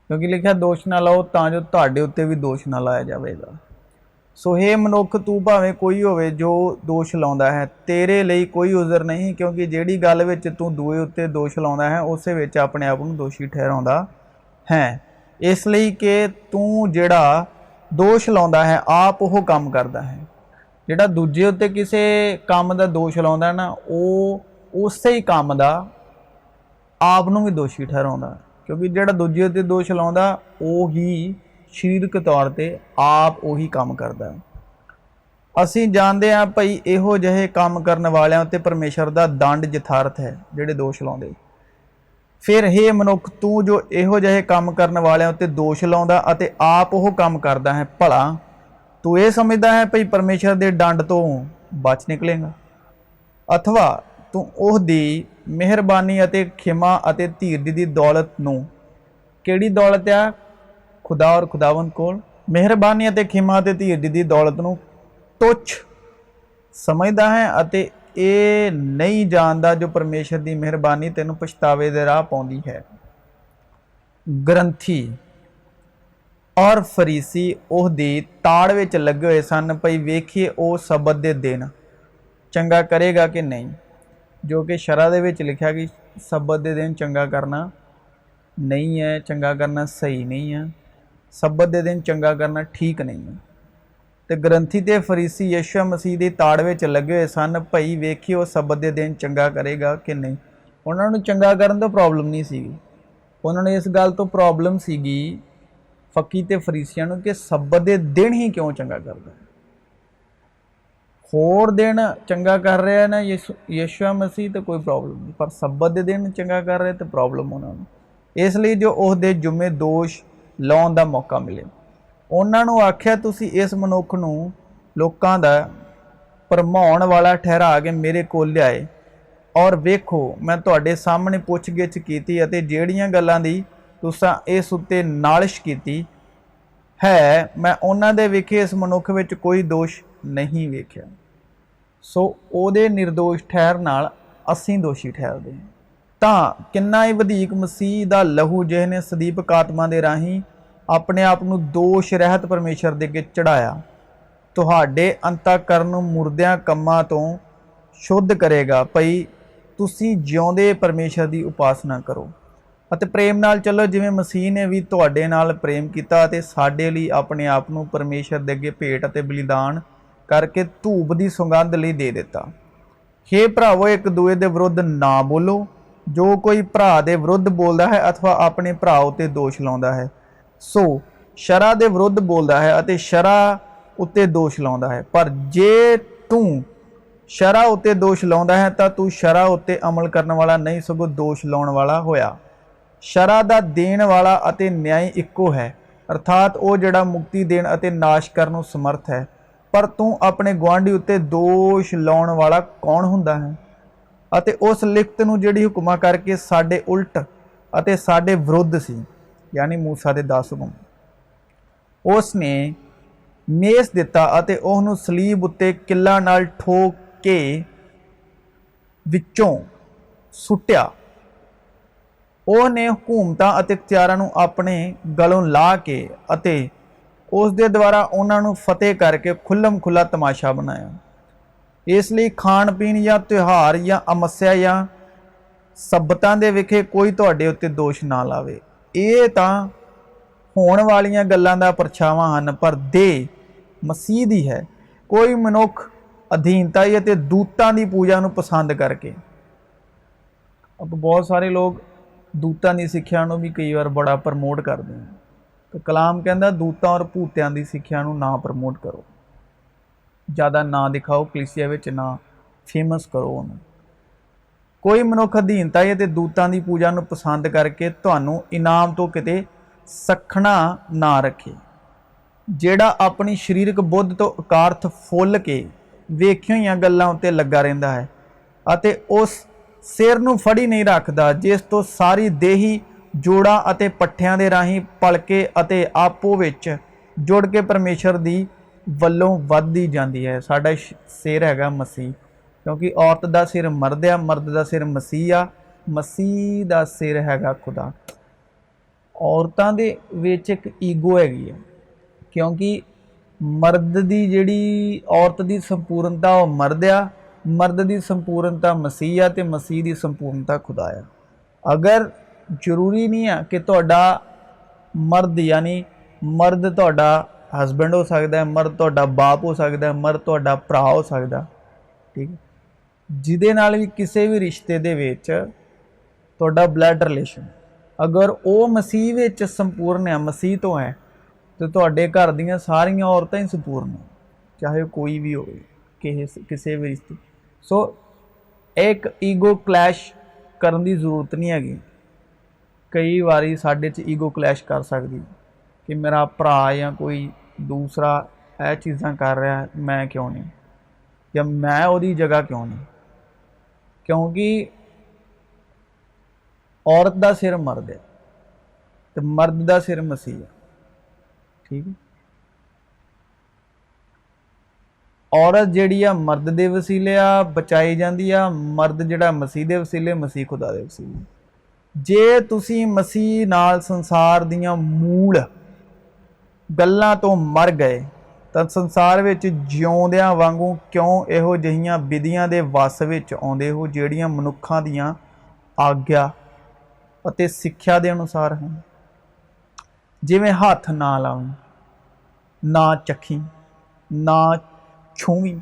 क्योंकि लिखा दोष ना लाओ ਤਾਂ जो ਤੁਹਾਡੇ ਉੱਤੇ ਵੀ ਦੋਸ਼ ਨਾ ਲਾਇਆ ਜਾਵੇਗਾ। ਸੋ हे ਮਨੁੱਖ ਤੂੰ ਭਾਵੇਂ ਕੋਈ ਹੋਵੇ ਜੋ ਦੋਸ਼ ਲਾਉਂਦਾ ਹੈ, ਤੇਰੇ ਲਈ ਕੋਈ ਉਜ਼ਰ ਨਹੀਂ, ਕਿਉਂਕਿ ਜਿਹੜੀ ਗੱਲ ਵਿੱਚ ਤੂੰ ਦੂਏ ਉੱਤੇ ਦੋਸ਼ ਲਾਉਂਦਾ ਹੈ ਉਸੇ ਵਿੱਚ ਆਪਣੇ ਆਪ ਨੂੰ ਦੋਸ਼ੀ ਠਹਿਰਾਉਂਦਾ ਹੈ। ਇਸ ਲਈ ਕਿ ਤੂੰ ਜਿਹੜਾ ਦੋਸ਼ ਲਾਉਂਦਾ ਹੈ ਆਪ ਉਹ ਕੰਮ ਕਰਦਾ ਹੈ। ਜਿਹੜਾ ਦੂਜੇ ਉੱਤੇ ਕਿਸੇ ਕੰਮ ਦਾ ਦੋਸ਼ ਲਾਉਂਦਾ ਨਾ ਉਹ ਉਸੇ ਹੀ ਕੰਮ ਦਾ ਆਪ ਨੂੰ ਵੀ ਦੋਸ਼ੀ ਠਹਿਰਾਉਂਦਾ, ਕਿਉਂਕਿ ਜਿਹੜਾ ਦੂਜੇ ਉੱਤੇ ਦੋਸ਼ ਲਾਉਂਦਾ ਉਹ ਹੀ ਸਰੀਰਕ ਤੌਰ ਤੇ ਆਪ ਉਹੀ ਕੰਮ ਕਰਦਾ ਹੈ। ਅਸੀਂ ਜਾਣਦੇ ਹਾਂ ਭਈ ਇਹੋ ਜਿਹੇ ਕੰਮ ਕਰਨ ਵਾਲਿਆਂ ਉੱਤੇ ਪਰਮੇਸ਼ਰ ਦਾ ਦੰਡ ਯਥਾਰਥ ਹੈ, ਜਿਹੜੇ ਦੋਸ਼ ਲਾਉਂਦੇ। ਫਿਰ हे ਮਨੁੱਖ ਤੂੰ ਜੋ ਇਹੋ ਜਿਹੇ ਕੰਮ ਕਰਨ ਵਾਲਿਆਂ ਉੱਤੇ ਦੋਸ਼ ਲਾਉਂਦਾ ਅਤੇ ਆਪ ਉਹ ਕੰਮ ਕਰਦਾ ਹੈ, ਭਲਾ ਤੂੰ ਇਹ ਸਮਝਦਾ ਹੈ ਭਈ ਪਰਮੇਸ਼ਰ ਦੇ ਦੰਡ ਤੋਂ ਬਚ ਨਿਕਲੇਗਾ, ਅਥਵਾ ਤੂੰ ਉਹ ਦੀ ਮਿਹਰਬਾਨੀ ਅਤੇ ਖਿਮਾ ਅਤੇ ਧੀਰਜ ਦੀ ਦੌਲਤ ਨੂੰ, ਕਿਹੜੀ ਦੌਲਤ ਆ? खुदा और खुदावंत कोल मेहरबानी ਅਤੇ ਖਿਮਾ ਅਤੇ ਧੀਰਜ ਦੀ ਦੌਲਤ ਨੂੰ ਤੁੱਛ ਸਮਝਦਾ ਹੈ ਅਤੇ ਇਹ ਨਹੀਂ ਜਾਣਦਾ ਜੋ ਪਰਮੇਸ਼ਰ ਦੀ ਮਿਹਰਬਾਨੀ ਤੈਨੂੰ ਪਛਤਾਵੇ ਦੇ ਰਾਹ ਪਾਉਂਦੀ ਹੈ। ਗ੍ਰੰਥੀ ਔਰ ਫਰੀਸੀ ਉਹ ਦੀ ਤਾੜ ਵਿੱਚ ਲੱਗੇ ਹੋਏ ਸਨ ਭਈ ਵੇਖੀਏ ਉਹ ਸਬਤ ਦੇ ਦਿਨ ਚੰਗਾ ਕਰੇਗਾ ਕਿ ਨਹੀਂ, ਜੋ ਕਿ ਸ਼ਰ੍ਹਾ ਦੇ ਵਿੱਚ ਲਿਖਿਆ ਕਿ ਸਬਤ ਦੇ ਦਿਨ ਚੰਗਾ ਕਰਨਾ ਨਹੀਂ ਹੈ, ਚੰਗਾ ਕਰਨਾ ਸਹੀ ਨਹੀਂ ਹੈ, ਸਬਤ ਦੇ ਦਿਨ ਚੰਗਾ ਕਰਨਾ ਠੀਕ ਨਹੀਂ ਹੈ। ਤੇ ਗ੍ਰੰਥੀ ਤੇ ਫਰੀਸੀ ਯਿਸੂ ਮਸੀਹ ਦੀ ਤਾੜ ਵਿੱਚ ਲੱਗੇ ਹੋਏ ਸਨ ਭਈ ਵੇਖਿਓ ਸਬਤ ਦੇ ਦਿਨ ਚੰਗਾ ਕਰੇਗਾ ਕਿ ਨਹੀਂ। ਉਹਨਾਂ ਨੂੰ ਚੰਗਾ ਕਰਨ ਤੋਂ ਪ੍ਰੋਬਲਮ ਨਹੀਂ ਸੀਗੀ, ਉਹਨਾਂ ਨੂੰ ਇਸ ਗੱਲ ਤੋਂ ਪ੍ਰੋਬਲਮ ਸੀਗੀ ਫੱਕੀ ਤੇ ਫਰੀਸੀਆਂ ਨੂੰ ਕਿ ਸਬਤ ਦੇ ਦਿਨ ਹੀ ਕਿਉਂ ਚੰਗਾ ਕਰਦਾ, ਹੋਰ ਦਿਨ ਚੰਗਾ ਕਰ ਰਿਹਾ ਨਾ ਯਿਸੂ ਮਸੀਹ ਤਾਂ ਕੋਈ ਪ੍ਰੋਬਲਮ ਨਹੀਂ, ਪਰ ਸਬਤ ਦੇ ਦਿਨ ਚੰਗਾ ਕਰ ਰਿਹਾ ਤਾਂ ਪ੍ਰੋਬਲਮ ਉਹਨਾਂ ਨੂੰ। ਇਸ ਲਈ ਜੋ ਉਹਦੇ ਜੁਮੇ ਦੋਸ਼ ਲਾਉਣ ਦਾ ਮੌਕਾ ਮਿਲੇ, ਉਹਨਾਂ ਨੂੰ ਆਖਿਆ ਤੁਸੀਂ ਇਸ ਮਨੁੱਖ ਨੂੰ ਲੋਕਾਂ ਦਾ ਭਰਮਾਉਣ ਵਾਲਾ ਠਹਿਰਾ ਕੇ ਮੇਰੇ ਕੋਲ ਲਿਆਏ, ਔਰ ਵੇਖੋ ਮੈਂ ਤੁਹਾਡੇ ਸਾਹਮਣੇ ਪੁੱਛ-ਗਿੱਛ ਕੀਤੀ ਅਤੇ ਜਿਹੜੀਆਂ ਗੱਲਾਂ ਦੀ ਤੁਸੀਂ ਇਸ ਉੱਤੇ ਨਾਲਿਸ਼ ਕੀਤੀ ਹੈ ਮੈਂ ਉਹਨਾਂ ਦੇ ਵਿਖੇ ਇਸ ਮਨੁੱਖ ਵਿੱਚ ਕੋਈ ਦੋਸ਼ ਨਹੀਂ ਵੇਖਿਆ। ਸੋ ਉਹਦੇ ਨਿਰਦੋਸ਼ ਠਹਿਰ ਨਾਲ ਅਸੀਂ ਦੋਸ਼ੀ ਠਹਿਰਦੇ ਹਾਂ। ਤਾਂ ਕਿੰਨਾ ਹੀ ਵਧੇਕ ਮਸੀਹ ਦਾ ਲਹੂ ਜਿਸ ਨੇ ਸਦੀਪਕ ਆਤਮਾ ਦੇ ਰਾਹੀਂ ਆਪਣੇ ਆਪ ਨੂੰ ਦੋਸ਼ ਰਹਿਤ ਪਰਮੇਸ਼ਰ ਦੇ ਅੱਗੇ ਚੜਾਇਆ, ਤੁਹਾਡੇ ਅੰਤःਕਰਨ ਨੂੰ ਮੁਰਦਿਆਂ ਕੰਮਾਂ ਤੋਂ ਸ਼ੁੱਧ ਕਰੇਗਾ ਭਈ ਤੁਸੀਂ ਜਿਉਂਦੇ ਪਰਮੇਸ਼ਰ ਦੀ ਉਪਾਸਨਾ ਕਰੋ ਅਤੇ ਪ੍ਰੇਮ ਨਾਲ ਚੱਲੋ, ਜਿਵੇਂ ਮਸੀਹ ਨੇ ਵੀ ਤੁਹਾਡੇ ਨਾਲ ਪ੍ਰੇਮ ਕੀਤਾ ਅਤੇ ਸਾਡੇ ਲਈ ਆਪਣੇ ਆਪ ਨੂੰ ਪਰਮੇਸ਼ਰ ਦੇ ਅੱਗੇ ਭੇਟ ਅਤੇ ਬਲੀਦਾਨ ਕਰਕੇ ਧੂਪ ਦੀ ਸੁਗੰਧ ਲਈ ਦੇ ਦਿੱਤਾ। हे ਭਰਾਵੋ ਇੱਕ ਦੂਏ ਦੇ ਵਿਰੁੱਧ ਨਾ ਬੋਲੋ। ਜੋ ਕੋਈ ਭਰਾ ਦੇ ਵਿਰੁੱਧ ਬੋਲਦਾ ਹੈ ਅਥਵਾ ਆਪਣੇ ਭਰਾ ਉੱਤੇ ਦੋਸ਼ ਲਾਉਂਦਾ ਹੈ ਸੋ ਸ਼ਰ੍ਹਾ ਦੇ ਵਿਰੁੱਧ ਬੋਲਦਾ ਹੈ ਅਤੇ ਸ਼ਰ੍ਹਾ ਉੱਤੇ ਦੋਸ਼ ਲਾਉਂਦਾ ਹੈ। ਪਰ ਜੇ ਤੂੰ ਸ਼ਰ੍ਹਾ ਉੱਤੇ ਦੋਸ਼ ਲਾਉਂਦਾ ਹੈ ਤਾਂ ਤੂੰ ਸ਼ਰ੍ਹਾ ਉੱਤੇ ਅਮਲ ਕਰਨ ਵਾਲਾ ਨਹੀਂ ਸਗੋਂ ਦੋਸ਼ ਲਾਉਣ ਵਾਲਾ ਹੋਇਆ। ਸ਼ਰ੍ਹਾ ਦਾ ਦੇਣ ਵਾਲਾ ਅਤੇ ਨਿਆਈ ਇੱਕੋ ਹੈ, ਅਰਥਾਤ ਉਹ ਜਿਹੜਾ ਮੁਕਤੀ ਦੇਣ ਅਤੇ ਨਾਸ਼ ਕਰਨ ਨੂੰ ਸਮਰਥ ਹੈ। ਪਰ ਤੂੰ ਆਪਣੇ ਗੁਆਂਢੀ ਉੱਤੇ ਦੋਸ਼ ਲਾਉਣ ਵਾਲਾ ਕੌਣ ਹੁੰਦਾ ਹੈ? ਅਤੇ ਉਸ ਲਿਖਤ ਨੂੰ ਜਿਹੜੀ ਹੁਕਮਾਂ ਕਰਕੇ ਸਾਡੇ ਉਲਟ ਅਤੇ ਸਾਡੇ ਵਿਰੁੱਧ ਸੀ, ਯਾਨੀ ਮੂਸਾ ਦੇ 10 ਹੁਕਮ, ਉਸ ਨੇ ਮੇਸ ਦਿੱਤਾ ਅਤੇ ਉਹਨੂੰ ਸਲੀਬ ਉੱਤੇ ਕਿੱਲਾਂ ਨਾਲ ਠੋਕ ਕੇ ਵਿੱਚੋਂ ਸੁੱਟਿਆ। ਉਹਨੇ ਹਕੂਮਤਾਂ ਅਤੇ ਇਖਤਿਆਰਾਂ ਨੂੰ ਆਪਣੇ ਗਲੋਂ ਲਾਹ ਕੇ ਅਤੇ ਉਸ ਦੇ ਦੁਆਰਾ ਉਹਨਾਂ ਨੂੰ ਫਤਿਹ ਕਰਕੇ ਖੁੱਲ੍ਹਮ ਖੁੱਲ੍ਹਾ ਤਮਾਸ਼ਾ ਬਣਾਇਆ। ਇਸ ਲਈ ਖਾਣ ਪੀਣ ਜਾਂ ਤਿਉਹਾਰ ਜਾਂ ਅਮੱਸਿਆ ਜਾਂ ਸਬਤਾਂ ਦੇ ਵਿਖੇ ਕੋਈ ਤੁਹਾਡੇ ਉੱਤੇ ਦੋਸ਼ ਨਾ ਲਾਵੇ। ਇਹ ਤਾਂ ਹੋਣ ਵਾਲੀਆਂ ਗੱਲਾਂ ਦਾ ਪਰਛਾਵਾਂ ਹਨ, ਪਰ ਦੇਹ ਮਸੀਹ ਦੀ ਹੈ। ਕੋਈ ਮਨੁੱਖ ਅਧੀਨਤਾਈ ਅਤੇ ਦੂਤਾਂ ਦੀ ਪੂਜਾ ਨੂੰ ਪਸੰਦ ਕਰਕੇ, ਆਪਾਂ ਬਹੁਤ ਸਾਰੇ ਲੋਕ ਦੂਤਾਂ ਦੀ ਸਿੱਖਿਆ ਨੂੰ ਵੀ ਕਈ ਵਾਰ ਬੜਾ ਪ੍ਰਮੋਟ ਕਰਦੇ ਹਨ। ਤੇ ਕਲਾਮ ਕਹਿੰਦਾ ਦੂਤਾਂ ਔਰ ਭੂਤਿਆਂ ਦੀ ਸਿੱਖਿਆ ਨੂੰ ਨਾ ਪ੍ਰਮੋਟ ਕਰੋ, ਜ਼ਿਆਦਾ ਨਾ ਦਿਖਾਓ, ਕਲੀਸਿਆ ਵਿੱਚ ਨਾ ਫੇਮਸ ਕਰੋ ਉਹਨੂੰ। ਕੋਈ ਮਨੁੱਖ ਅਧੀਨਤਾਈ ਅਤੇ ਦੂਤਾਂ ਦੀ ਪੂਜਾ ਨੂੰ ਪਸੰਦ ਕਰਕੇ ਤੁਹਾਨੂੰ ਇਨਾਮ ਤੋਂ ਕਿਤੇ ਸੱਖਣਾ ਨਾ ਰੱਖੇ, ਜਿਹੜਾ ਆਪਣੀ ਸਰੀਰਕ ਬੁੱਧ ਤੋਂ ਇਕਾਰਥ ਫੁੱਲ ਕੇ ਵੇਖੀਆਂ ਹੋਈਆਂ ਗੱਲਾਂ ਉੱਤੇ ਲੱਗਾ ਰਹਿੰਦਾ ਹੈ ਅਤੇ ਉਸ ਸਿਰ ਨੂੰ ਫੜੀ ਨਹੀਂ ਰੱਖਦਾ, ਜਿਸ ਤੋਂ ਸਾਰੀ ਦੇਹੀ ਜੋੜਾਂ ਅਤੇ ਪੱਠਿਆਂ ਦੇ ਰਾਹੀਂ ਪਲਕੇ ਅਤੇ ਆਪੋ ਵਿੱਚ ਜੁੜ ਕੇ ਪਰਮੇਸ਼ਰ ਦੀ ਵੱਲੋਂ ਵੱਧਦੀ ਜਾਂਦੀ ਹੈ। ਸਾਡਾ ਸਿਰ ਹੈਗਾ ਮਸੀਹ, ਕਿਉਂਕਿ ਔਰਤ ਦਾ ਸਿਰ ਮਰਦ ਆ, ਮਰਦ ਦਾ ਸਿਰ ਮਸੀਹ ਆ, ਮਸੀਹ ਦਾ ਸਿਰ ਹੈਗਾ ਖੁਦਾ। ਔਰਤਾਂ ਦੇ ਵਿੱਚ ਇੱਕ ਈਗੋ ਹੈਗੀ ਹੈ, ਕਿਉਂਕਿ ਮਰਦ ਦੀ ਜਿਹੜੀ ਔਰਤ ਦੀ ਸੰਪੂਰਨਤਾ ਉਹ ਮਰਦ ਆ, ਮਰਦ ਦੀ ਸੰਪੂਰਨਤਾ ਮਸੀਹ ਆ, ਤੇ ਮਸੀਹ ਦੀ ਸੰਪੂਰਨਤਾ ਖੁਦਾ ਆ। ਅਗਰ ਜ਼ਰੂਰੀ ਨਹੀਂ ਆ ਕਿ ਤੁਹਾਡਾ ਮਰਦ ਯਾਨੀ ਮਰਦ ਤੁਹਾਡਾ ਹਸਬੈਂਡ ਹੋ ਸਕਦਾ ਹੈ, ਮਰਦ ਤੁਹਾਡਾ ਬਾਪ ਹੋ ਸਕਦਾ ਹੈ, ਮਰਦ ਤੁਹਾਡਾ ਭਰਾ ਹੋ ਸਕਦਾ, ਠੀਕ ਹੈ, ਜਿਹਦੇ ਨਾਲ ਵੀ ਕਿਸੇ ਵੀ ਰਿਸ਼ਤੇ ਦੇ ਵਿੱਚ ਤੁਹਾਡਾ ਬਲੱਡ ਰਿਲੇਸ਼ਨ ਅਗਰ ਉਹ ਮਸੀਹ ਵਿੱਚ ਸੰਪੂਰਨ ਹੈ, ਮਸੀਹ ਤੋਂ ਹੈ, ਤੇ ਤੁਹਾਡੇ ਘਰ ਦੀਆਂ ਸਾਰੀਆਂ ਔਰਤਾਂ ਹੀ ਸੰਪੂਰਨ ਹੈ, ਚਾਹੇ ਕੋਈ ਵੀ ਹੋਵੇ ਕਿਸੇ ਵੀ ਰਿਸ਼ਤੇ। ਸੋ ਇੱਕ ਈਗੋ ਕਲੈਸ਼ ਕਰਨ ਦੀ ਜ਼ਰੂਰਤ ਨਹੀਂ ਹੈਗੀ। ਕਈ ਵਾਰੀ ਸਾਡੇ 'ਚ ਈਗੋ ਕਲੈਸ਼ ਕਰ ਸਕਦੀ ਕਿ ਮੇਰਾ ਭਰਾ ਜਾਂ ਕੋਈ ਦੂਸਰਾ ਇਹ ਚੀਜ਼ਾਂ ਕਰ ਰਿਹਾ, ਮੈਂ ਕਿਉਂ ਨਹੀਂ, ਜਾਂ ਮੈਂ ਉਹਦੀ ਜਗ੍ਹਾ ਕਿਉਂ ਨਹੀਂ, ਕਿਉਂਕਿ ਔਰਤ ਦਾ ਸਿਰ ਮਰਦ ਹੈ ਤੇ ਮਰਦ ਦਾ ਸਿਰ ਮਸੀਹ ਹੈ, ਠੀਕ ਹੈ। ਔਰਤ ਜਿਹੜੀ ਆ ਮਰਦ ਦੇ ਵਸੀਲੇ ਆ ਬਚਾਈ ਜਾਂਦੀ ਆ, ਮਰਦ ਜਿਹੜਾ ਮਸੀਹ ਦੇ ਵਸੀਲੇ, ਮਸੀਹ ਖੁਦਾ ਦੇ ਵਸੀਲੇ। ਜੇ ਤੁਸੀਂ ਮਸੀਹ ਨਾਲ ਸੰਸਾਰ ਦੀਆਂ ਮੂਲ ਗੱਲਾਂ ਤੋਂ ਮਰ ਗਏ ਤਾਂ ਸੰਸਾਰ ਵਿੱਚ ਜਿਉਂਦਿਆਂ ਵਾਂਗੂ ਕਿਉਂ ਇਹੋ ਜਿਹੀਆਂ ਵਿਧੀਆਂ ਦੇ ਵਸ ਵਿੱਚ ਆਉਂਦੇ ਹੋ ਜਿਹੜੀਆਂ ਮਨੁੱਖਾਂ ਦੀਆਂ ਆਗਿਆ ਅਤੇ ਸਿੱਖਿਆ ਦੇ ਅਨੁਸਾਰ ਹਨ। ਜਿਵੇਂ ਹੱਥ ਨਾ ਲਾਵੀਂ, ਨਾ ਚੱਖੀ, ਨਾ ਛੂਵੀਂ,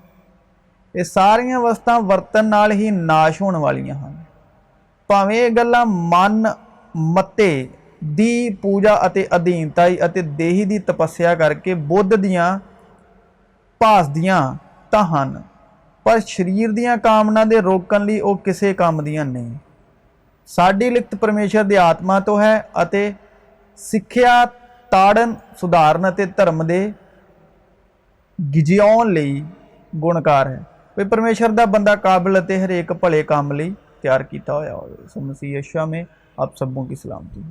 ਇਹ ਸਾਰੀਆਂ ਵਸਤਾਂ ਵਰਤਣ ਨਾਲ ਹੀ ਨਾਸ਼ ਹੋਣ ਵਾਲੀਆਂ ਹਨ। ਭਾਵੇਂ ਇਹ ਗੱਲਾਂ ਮਨ ਮੱਤੇ ਦੀ ਪੂਜਾ ਅਤੇ ਅਧੀਨਤਾਈ ਅਤੇ ਦੇਹੀ ਦੀ ਤਪੱਸਿਆ ਕਰਕੇ ਬੁੱਧ ਦੀਆਂ ਭਾਸਦੀਆਂ ਤਾਂ ਹਨ, ਪਰ ਸਰੀਰ ਦੀਆਂ ਕਾਮਨਾ ਦੇ ਰੋਕਣ ਲਈ ਉਹ ਕਿਸੇ ਕੰਮ ਦੀਆਂ ਨਹੀਂ। ਸਾਡੀ ਲਿਖਤ ਪਰਮੇਸ਼ਰ ਦੀ ਆਤਮਾ ਤੋਂ ਹੈ ਅਤੇ ਸਿੱਖਿਆ, ਤਾੜਨ, ਸੁਧਾਰਨ ਅਤੇ ਧਰਮ ਦੇ ਗਿਜਿਆਉਣ ਲਈ ਗੁਣਕਾਰ ਹੈ। ਵੀ ਪਰਮੇਸ਼ਰ ਦਾ ਬੰਦਾ ਕਾਬਿਲ ਅਤੇ ਹਰੇਕ ਭਲੇ ਕੰਮ ਲਈ ਤਿਆਰ ਕੀਤਾ ਹੋਇਆ ਹੋਵੇ। ਸੋ ਮਸੀਹ ਯਿਸੂ में आप सबों की सलामती।